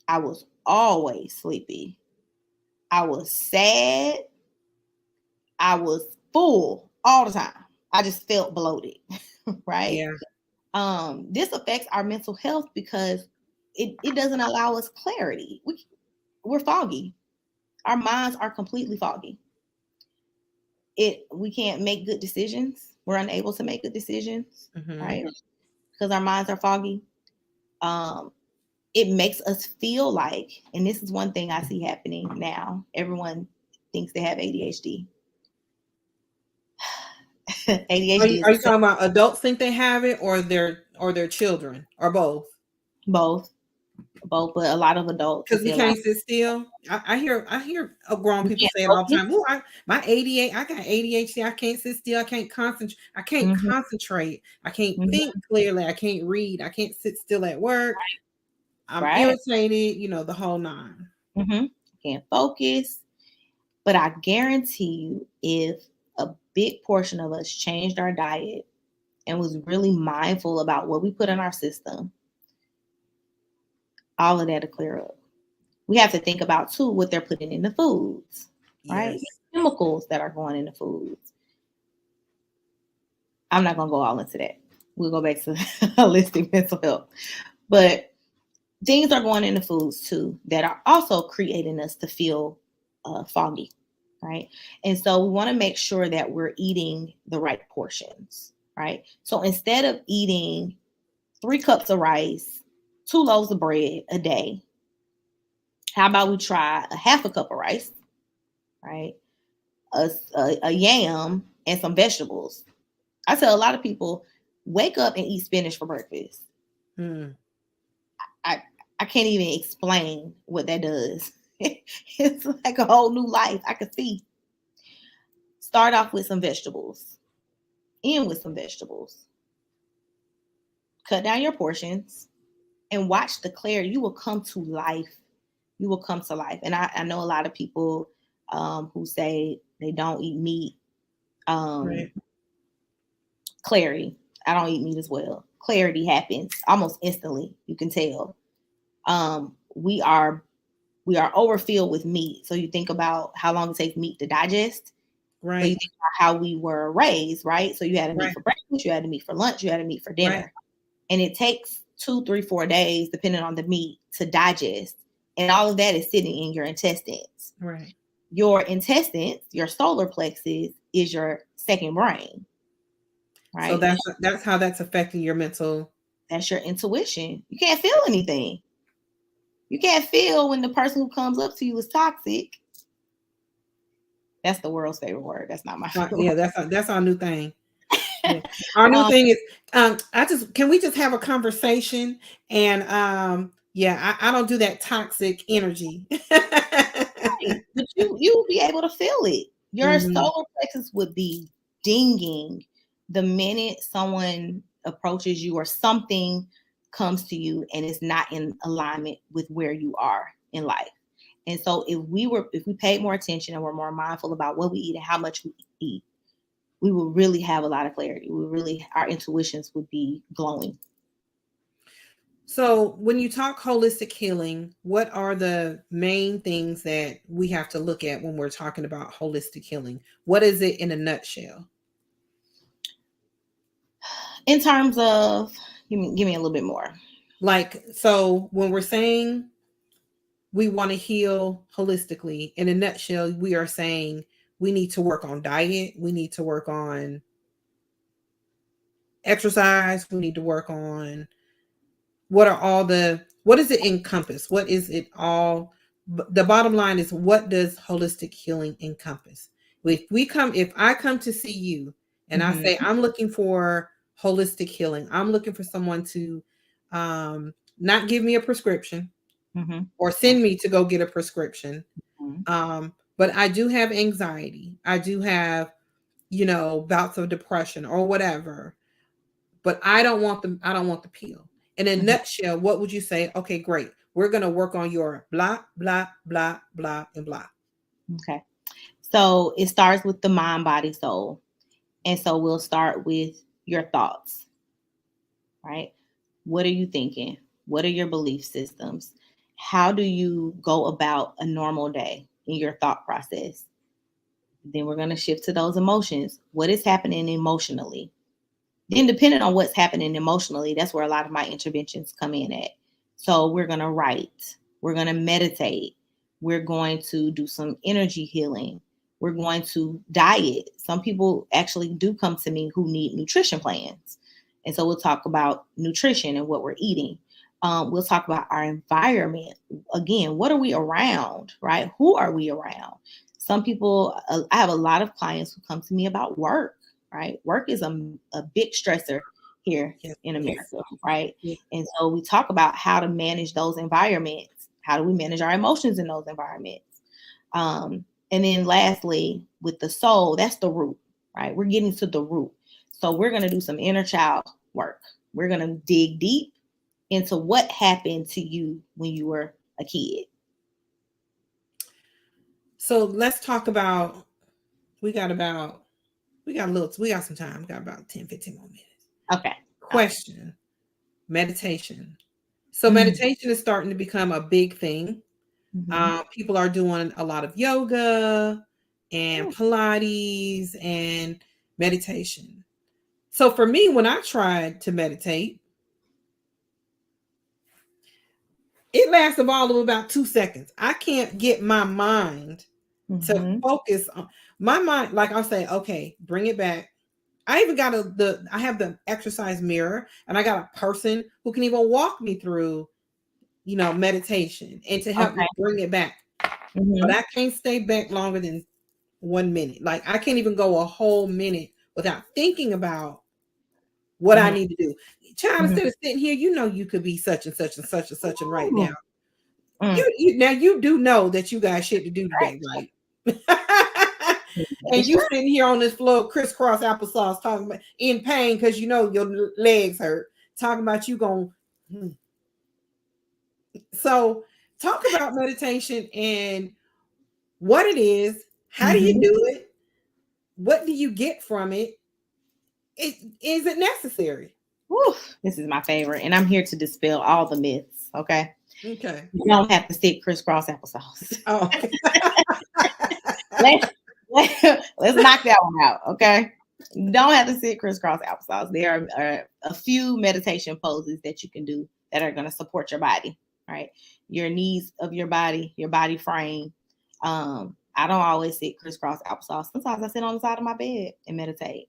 I was always sleepy. I was sad. I was full all the time. I just felt bloated, right? Yeah, This affects our mental health because it doesn't allow us clarity. We're foggy. Our minds are completely foggy. We can't make good decisions. We're unable to make good decisions, hmm, right? Because our minds are foggy. Um, it makes us feel like, and this is one thing I see happening now. Everyone thinks they have ADHD. Are ADHD you is are you talking about adults think they have it, or their children, or both? both, both, but a lot of adults, I Because see we a lot. can't sit still. I hear grown We people can't say it all the focus. time. Oh, my ADHD, I got ADHD. I can't sit still. I can't concentrate. I can't Mm-hmm, concentrate. I can't think mm-hmm, clearly. I can't read. I can't sit still at work. I'm right. irritated. The whole nine. Mm-hmm. Can't focus. But I guarantee you, if a big portion of us changed our diet and was really mindful about what we put in our system, all of that will clear up. We have to think about too what they're putting in the foods, right? Yes. Chemicals that are going in the foods. I'm not gonna go all into that. We'll go back to holistic mental health. But things are going in the foods too that are also creating us to feel foggy, right? And so we want to make sure that we're eating the right portions, right? So instead of eating 3 cups of rice, 2 loaves of bread a day, how about we try a half a cup of rice, right? A yam and some vegetables. I tell a lot of people, wake up and eat spinach for breakfast. Hmm. I I can't even explain what that does. It's like a whole new life. I could see. Start off with some vegetables. End with some vegetables. Cut down your portions and watch the clarity. You will come to life. You will come to life. And I know a lot of people who say they don't eat meat. Um, Right. clarity. I don't eat meat as well. Clarity happens almost instantly. You can tell. We are We are overfilled with meat. So you think about how long it takes meat to digest. Right. So you think about how we were raised, right? So you had to meat for breakfast, you had to meat for lunch, you had to meat for dinner. Right. And it takes 2, 3, 4 days, depending on the meat, to digest. And all of that is sitting in your intestines. Right. Your intestines, your solar plexus, is your second brain. Right. So that's how that's affecting your mental. That's your intuition. You can't feel anything. You can't feel when the person who comes up to you is toxic. That's the world's favorite word. That's not my favorite. Yeah, that's our new thing. Yeah. Our new thing is can we just have a conversation? And yeah, I don't do that toxic energy. Right. But you will be able to feel it. Your solar plexus would be dinging the minute someone approaches you or something comes to you and it's not in alignment with where you are in life. And so if we paid more attention and were more mindful about what we eat and how much we eat, we would really have a lot of clarity. Our intuitions would be glowing. So when you talk holistic healing, what are the main things that we have to look at when we're talking about holistic healing? What is it in a nutshell? In terms of, give me a little bit more. Like, so when we're saying we want to heal holistically, in a nutshell, we are saying we need to work on diet. We need to work on exercise. We need to work on what does it encompass? What is it all? The bottom line is, what does holistic healing encompass? If I come to see you and I say, I'm looking for holistic healing, I'm looking for someone to not give me a prescription or send me to go get a prescription. But I do have anxiety. I do have, bouts of depression or whatever, but I don't want the pill. In a nutshell, what would you say? Okay, great. We're going to work on your blah, blah, blah, blah, and blah. Okay. So it starts with the mind, body, soul. And so we'll start with your thoughts, right? What are you thinking? What are your belief systems? How do you go about a normal day in your thought process? Then we're going to shift to those emotions. What is happening emotionally? Then depending on what's happening emotionally, that's where a lot of my interventions come in at. So we're going to write. We're going to meditate. We're going to do some energy healing. We're going to diet. Some people actually do come to me who need nutrition plans. And so we'll talk about nutrition and what we're eating. We'll talk about our environment. Again, what are we around, right? Who are we around? Some people, I have a lot of clients who come to me about work. Right. Work is a big stressor here in America. Right. Yes. And so we talk about how to manage those environments. How do we manage our emotions in those environments? And then lastly, with the soul, that's the root. Right. We're getting to the root. So we're going to do some inner child work. We're going to dig deep into what happened to you when you were a kid. So let's talk about, we got some time. We got about 10, 15 more minutes. Okay. Question. Meditation. So meditation is starting to become a big thing. People are doing a lot of yoga and Pilates and meditation. So for me, when I tried to meditate, it lasted all of about 2 seconds. I can't get my mind to focus on my mind. Like I'll say, okay, bring it back. I even got I have the exercise mirror, and I got a person who can even walk me through, meditation and to help me bring it back. But I can't stay back longer than 1 minute. Like I can't even go a whole minute without thinking about what I need to do. Child, instead of sitting here, you could be such and such and such and such and right now. You do know that you got shit to do today, right? And you sitting here on this floor, crisscross applesauce, talking about in pain because your legs hurt, talking about you going. So talk about meditation and what it is. How do you do it? What do you get from it? Is it necessary? This is my favorite, and I'm here to dispel all the myths. Okay. Okay. You don't have to sit crisscross applesauce. Oh, okay. let's, let's knock that one out, okay? Don't have to sit crisscross applesauce. There are a few meditation poses that you can do that are going to support your body, right? Your knees of your body frame. I don't always sit crisscross applesauce. Sometimes I sit on the side of my bed and meditate.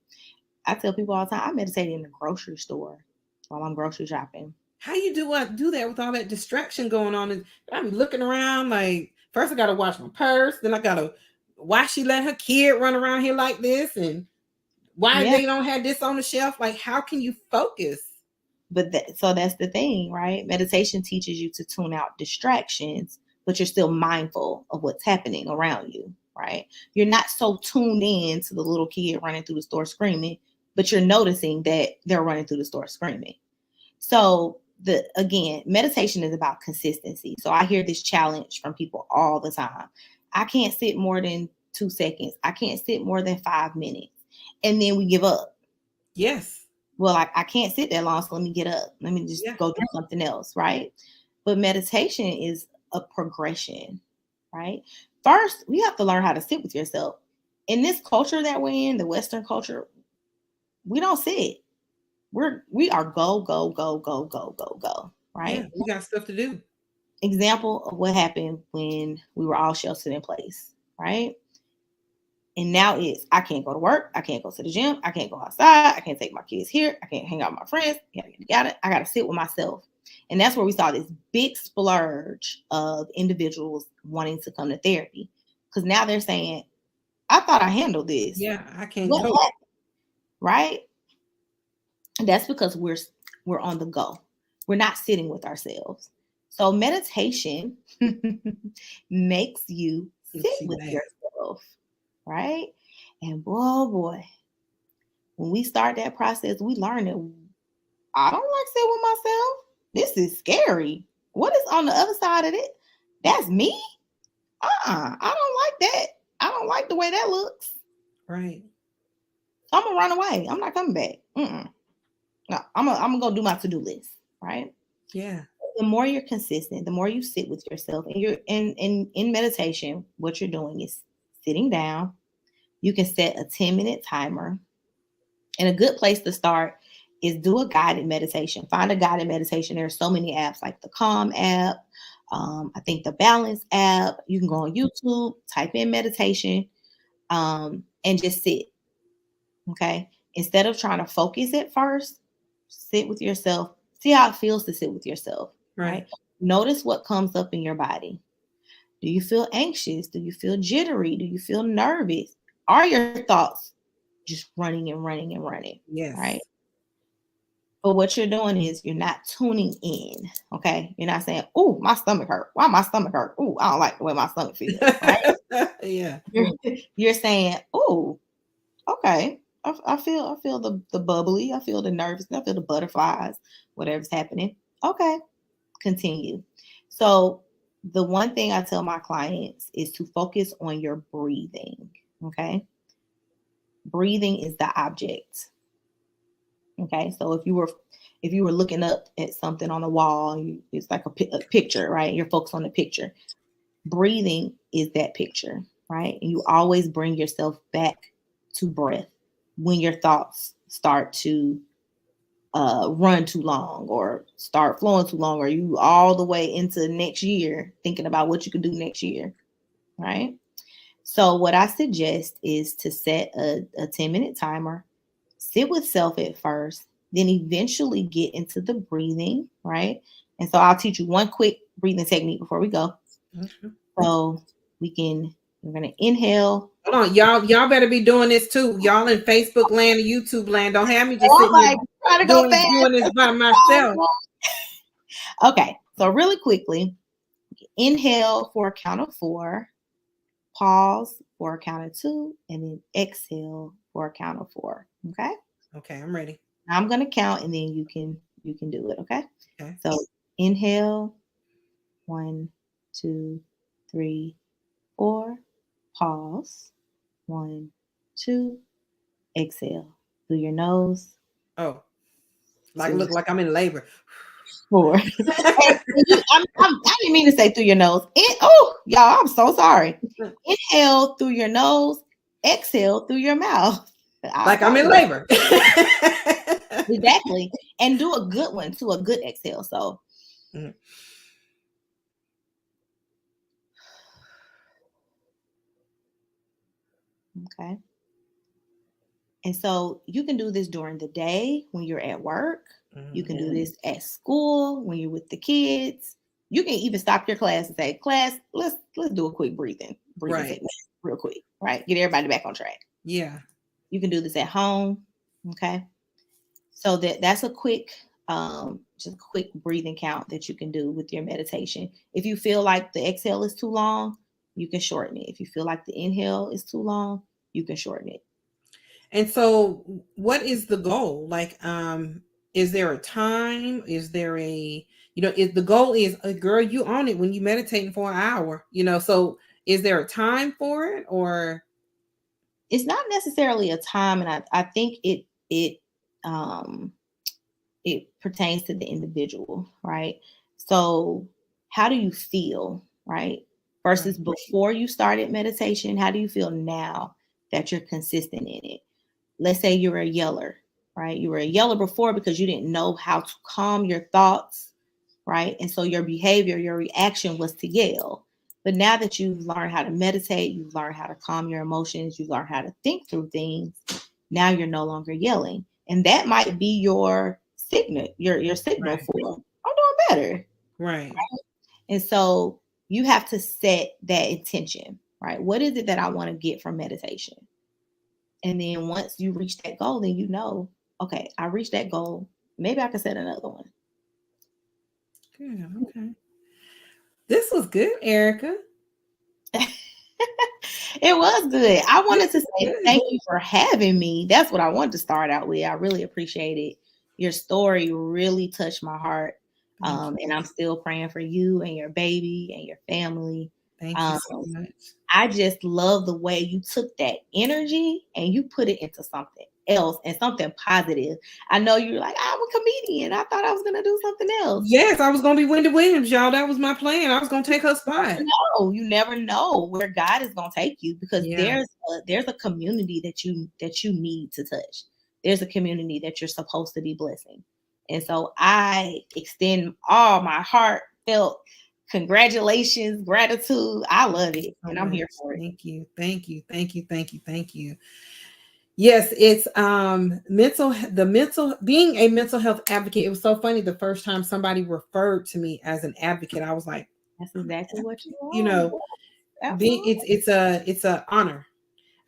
I tell people all the time, I meditate in the grocery store while I'm grocery shopping. How you do that with all that distraction going on? And I be looking around like, first I gotta watch my purse, then I gotta why she let her kid run around here like this, and why Yeah. they don't have this on the shelf. Like, how can you focus? But so that's the thing, right? Meditation teaches you to tune out distractions, but you're still mindful of what's happening around you, right? You're not so tuned in to the little kid running through the store screaming, but you're noticing that they're running through the store screaming. So again, meditation is about consistency. So I hear this challenge from people all the time. I can't sit more than 2 seconds. I can't sit more than 5 minutes. And then we give up. Yes. Well, I can't sit that long, so let me get up. Let me just go do something else, right? But meditation is a progression, right? First, you have to learn how to sit with yourself. In this culture that we're in, the Western culture, we don't sit. We are go, go, go, go, go, go, go, right? Yeah, we got stuff to do. Example of what happened when we were all sheltered in place, right? And now it's, I can't go to work. I can't go to the gym. I can't go outside. I can't take my kids here. I can't hang out with my friends. I got to sit with myself. And that's where we saw this big splurge of individuals wanting to come to therapy. Because now they're saying, I thought I handled this. Yeah, I can't What go. happened? Right? And that's because we're on the go. We're not sitting with ourselves. So meditation makes you sit with yourself, right? And boy, when we start that process, we learn that I don't like sitting with myself. This is scary. What is on the other side of it? That's me. I don't like that. I don't like the way that looks. Right. So I'm gonna run away. I'm not coming back. No, I'm gonna go do my to-do list. Right. Yeah. The more you're consistent, the more you sit with yourself, and you're in meditation, what you're doing is sitting down. You can set a 10-minute timer. And a good place to start is do a guided meditation. Find a guided meditation. There are so many apps like the Calm app. I think the Balance app. You can go on YouTube, type in meditation, and just sit. Okay. Instead of trying to focus at first, sit with yourself. See how it feels to sit with yourself. Right. Notice what comes up in your body. Do you feel anxious? Do you feel jittery? Do you feel nervous? Are your thoughts just running and running and running? Yes. Right. But what you're doing is you're not tuning in. Okay. You're not saying, oh, my stomach hurt. Why my stomach hurt? Oh, I don't like the way my stomach feels. Right. Yeah. You're saying, oh, okay. I feel the bubbly. I feel the nervousness. I feel the butterflies, whatever's happening. Okay. Continue. So the one thing I tell my clients is to focus on your breathing. Okay. Breathing is the object. Okay. So if you were looking up at something on the wall, it's like a picture, right? You're focused on the picture. Breathing is that picture, right? And you always bring yourself back to breath when your thoughts start to run too long or start flowing too long, or you all the way into next year thinking about what you can do next year, right? So what I suggest is to set a 10-minute timer, sit with self at first, then eventually get into the breathing, right? And so I'll teach you one quick breathing technique before we go. Mm-hmm. So we're going to inhale. Hold on, y'all better be doing this too. Y'all in Facebook land and YouTube land. Don't have me just sitting here trying to go fast. Doing this by myself. Okay, so really quickly, inhale for a count of 4, pause for a count of 2, and then exhale for a count of 4. Okay. Okay, I'm ready. I'm gonna count, and then you can do it. Okay. So inhale, 1, 2, 3, 4. Pause, 1, 2. Exhale through your nose. Oh, look like I'm in labor. 4. I didn't mean to say through your nose. Y'all, I'm so sorry. Inhale through your nose, exhale through your mouth. Like I'm in labor. Exactly. And do a good one too, a good exhale. So okay. And so you can do this during the day when you're at work. You can do this at school when you're with the kids. You can even stop your class and say, class, let's do a quick breathing technique real quick, right? Get everybody back on track. Yeah. You can do this at home. Okay. So that's a quick, just a quick breathing count that you can do with your meditation. If you feel like the exhale is too long, you can shorten it. If you feel like the inhale is too long, you can shorten it. And so what is the goal? Like, is there a time? Is there if the goal is, girl, you own it when you meditating for an hour, so is there a time for it, or? It's not necessarily a time. And I think it pertains to the individual, right? So how do you feel, right? Versus before you started meditation, how do you feel now that you're consistent in it? Let's say you're a yeller, right? You were a yeller before because you didn't know how to calm your thoughts, right? And so your behavior, your reaction was to yell. But now that you've learned how to meditate, you've learned how to calm your emotions, you've learned how to think through things, now you're no longer yelling. And that might be your signal, your signal for, I'm doing better. Right. And so you have to set that intention, right? What is it that I want to get from meditation? And then once you reach that goal, then you know, okay, I reached that goal. Maybe I can set another one. Good. Okay. This was good, Erika. It was good. I wanted to say thank you for having me. That's what I wanted to start out with. I really appreciate it. Your story really touched my heart. And I'm still praying for you and your baby and your family. Thank you so much. I just love the way you took that energy and you put it into something else and something positive. I know you're like, I'm a comedian. I thought I was going to do something else. Yes, I was going to be Wendy Williams, y'all. That was my plan. I was going to take her spot. No, you never know where God is going to take you, because there's a community that you need to touch. There's a community that you're supposed to be blessing. And so I extend all my heartfelt congratulations, gratitude. I love it. And I'm here for it. Thank you. Thank you. Thank you. Thank you. Thank you. Yes, it's being a mental health advocate. It was so funny the first time somebody referred to me as an advocate. I was like, that's exactly what you are. It's a honor.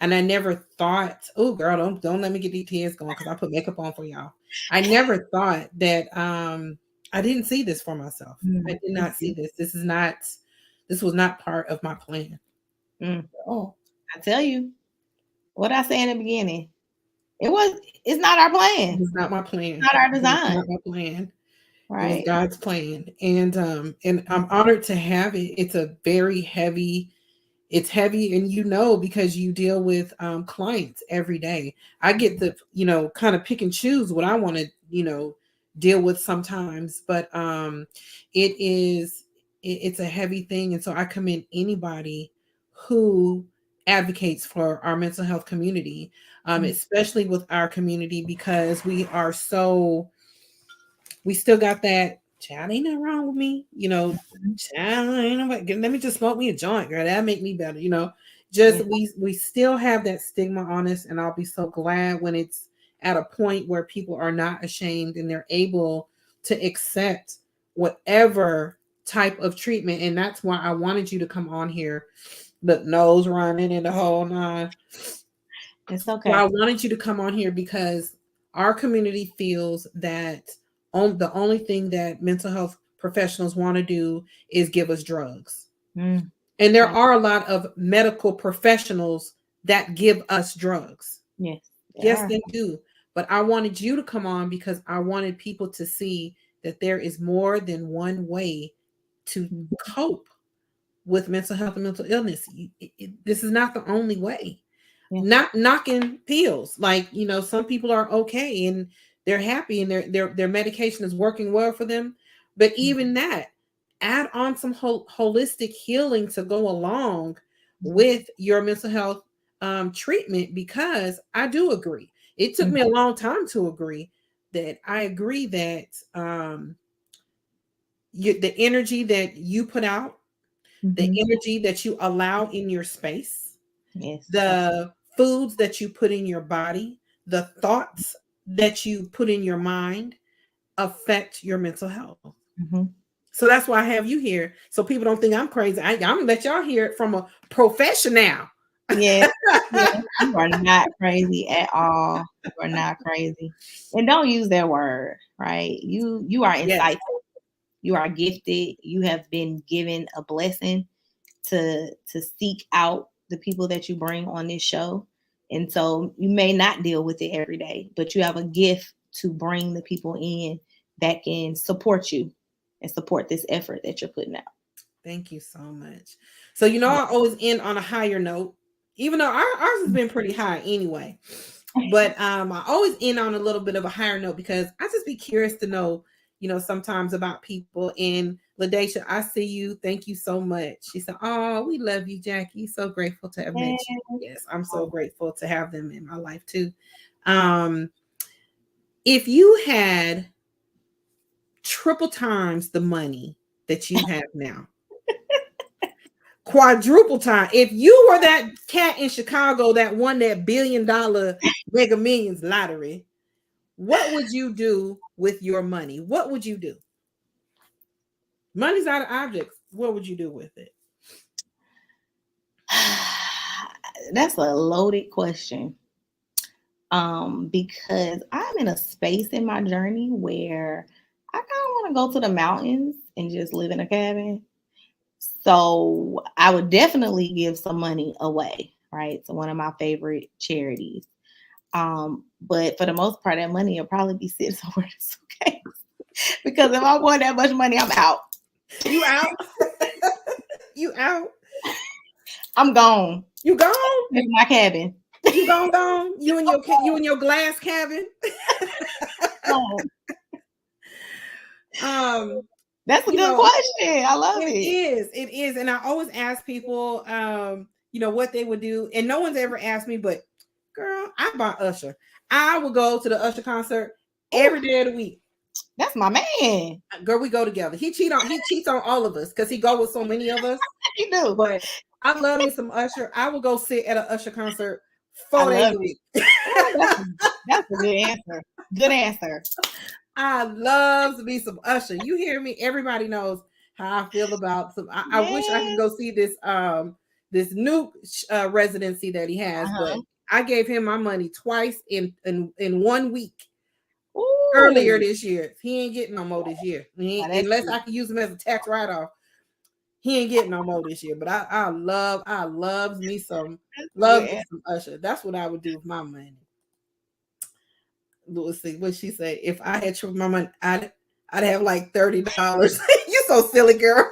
And I never thought, oh girl, don't let me get these tears going because I put makeup on for y'all. I never thought that I didn't see this for myself. I did not see this. This was not part of my plan. Oh, I tell you, what I say in the beginning, it's not our plan. It's not my plan. It's not our design. It's not my plan. Right. It was God's plan. And I'm honored to have it. It's a very heavy, and because you deal with clients every day. I get to, kind of pick and choose what I want to, deal with sometimes, but it's a heavy thing. And so I commend anybody who advocates for our mental health community, especially with our community, because we still got that child, ain't nothing wrong with me, child, ain't nobody, let me just smoke me a joint, girl, that'll make me better, we still have that stigma on us. And I'll be so glad when it's at a point where people are not ashamed and they're able to accept whatever type of treatment. And that's why I wanted you to come on here, the nose running and the whole nine. It's okay. So I wanted you to come on here because our community feels that the only thing that mental health professionals want to do is give us drugs. And there are a lot of medical professionals that give us drugs. Yes, they do. But I wanted you to come on because I wanted people to see that there is more than one way to cope with mental health and mental illness. This is not the only way. Not knocking pills. Like, some people are okay and they're happy and their medication is working well for them. But even that, add on some holistic healing to go along with your mental health treatment, because I do agree. It took me a long time to agree that I agree that the energy that you put out, the energy that you allow in your space, Yes. the foods that you put in your body, the thoughts that you put in your mind affect your mental health. So that's why I have you here, so people don't think I'm crazy. I'm gonna let y'all hear it from a professional. Yes, yes, you are not crazy at all. You are not crazy, and don't use that word, right? You are Yes. insightful. You are gifted. You have been given a blessing to seek out the people that you bring on this show, and so you may not deal with it every day, but you have a gift to bring the people in that can support you and support this effort that you're putting out. Thank you so much. So I always end on a higher note, even though ours has been pretty high anyway. But I always end on a little bit of a higher note, because I just be curious to know, sometimes about people. And LaDacia, I see you. Thank you so much. She said, "Oh, we love you, Jackie. So grateful to have met you." Yes, I'm so grateful to have them in my life too. If you had triple times the money that you have now, quadruple time, if you were that cat in Chicago that won that $1 billion Mega Millions lottery, what would you do with your money? What would you do? Money's out of objects. What would you do with it? That's a loaded question. Because I'm in a space in my journey where I kind of want to go to the mountains and just live in a cabin. So I would definitely give some money away, right? To one of my favorite charities. But for the most part, that money will probably be sitting somewhere in a suitcase. Because if I want that much money, I'm out. You out? You out? I'm gone. You gone? In my cabin. You gone? You in your glass cabin? That's a good question. I love it. It is. And I always ask people, what they would do. And no one's ever asked me, but girl, I buy Usher. I would go to the Usher concert every day of the week. That's my man. Girl, we go together. He cheats on all of us because he go with so many of us. He do. But I love me some Usher. I will go sit at an Usher concert 4 days a week. That's a good answer. Good answer. I love me some Usher. You hear me? Everybody knows how I feel about some. I wish I could go see this new residency that he has, but I gave him my money twice in 1 week. Ooh. Earlier this year. He ain't getting no more this year. Unless I can use him as a tax write-off. He ain't getting no more this year. But I love me some Usher. That's what I would do with my money. Let's see what she say. If I had triple my money, I'd have like $30. You so silly, girl.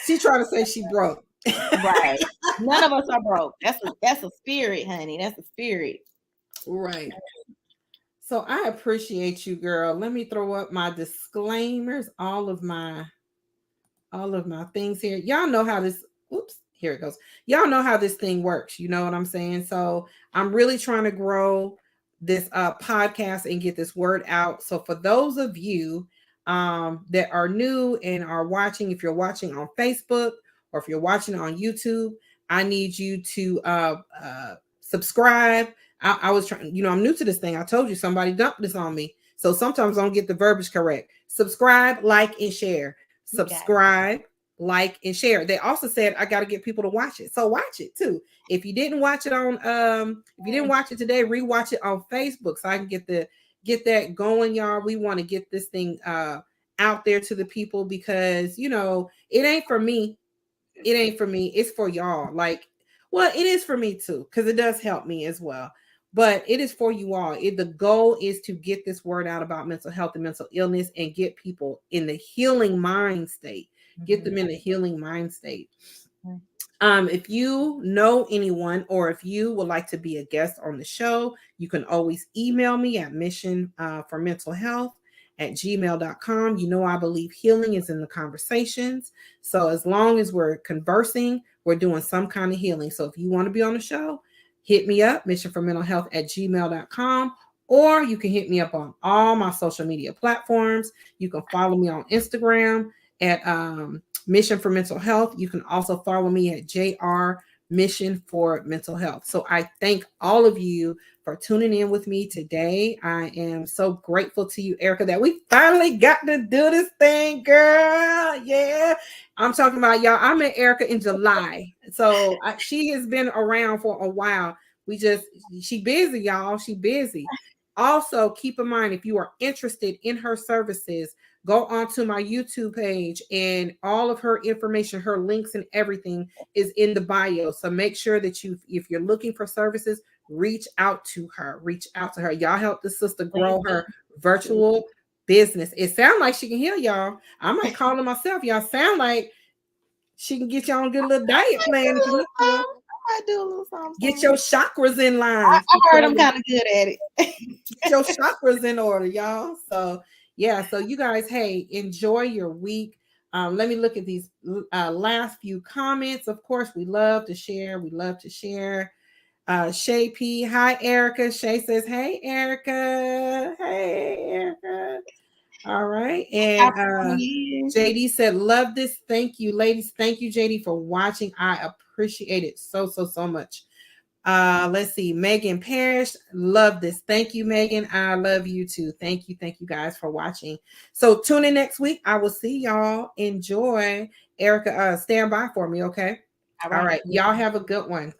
She trying to say she broke. Right. None of us are broke. That's a spirit, honey. That's a spirit. Right. So I appreciate you, girl. Let me throw up my disclaimers, all of my things here. Y'all know how this, oops, here it goes. Y'all know how this thing works. You know what I'm saying? So I'm really trying to grow this podcast and get this word out. So for those of you that are new and are watching, if you're watching on Facebook or if you're watching on YouTube, I need you to subscribe. I was trying, I'm new to this thing. I told you somebody dumped this on me. So sometimes I don't get the verbiage correct. Subscribe, like, and share. Subscribe, like, and share. They also said I got to get people to watch it. So watch it too. If you didn't watch it on if you didn't watch it today, rewatch it on Facebook so I can get that going, y'all. We want to get this thing out there to the people because it ain't for me. It ain't for me. It's for y'all. Like, well, it is for me too, because it does help me as well. But it is for you all. The goal is to get this word out about mental health and mental illness and get people in the healing mind state. Get them in the healing mind state. If you know anyone or if you would like to be a guest on the show, you can always email me at mission for mental health missionformentalhealth@gmail.com. You know, I believe healing is in the conversations. So as long as we're conversing, we're doing some kind of healing. So if you want to be on the show, hit me up, missionformentalhealth@gmail.com. Or you can hit me up on all my social media platforms. You can follow me on Instagram at Mission for Mental Health. You can also follow me at JR Mission for Mental Health. So I thank all of you for tuning in with me today. I am so grateful to you, Erika, that we finally got to do this thing, girl. Yeah. I'm talking about, y'all, I met Erika in July. So she has been around for a while. She busy, y'all. She busy. Also, keep in mind, if you are interested in her services, go onto my YouTube page, and all of her information, her links and everything is in the bio. So make sure that if you're looking for services, reach out to her. Reach out to her. Y'all help the sister grow her virtual business. It sounds like she can heal y'all. I might call her myself. Y'all sound like she can get you on a good little diet plan if you look for it. I do a little something. Get your chakras in line. I heard I'm kind of good at it. Get your chakras in order, y'all. So yeah, so you guys, hey, enjoy your week. Let me look at these last few comments. Of course, we love to share. We love to share. Shay P. Hi, Erika. Shay says, hey, Erika. Hey, Erika. All right. And JD said, love this. Thank you, ladies. Thank you, JD, for watching. I appreciate it so much. Let's see. Megan Parrish, love this. Thank you, Megan. I love you too. Thank you guys for watching. So tune in next week. I will see y'all. Enjoy. Erika, stand by for me, okay? All right. Y'all have a good one.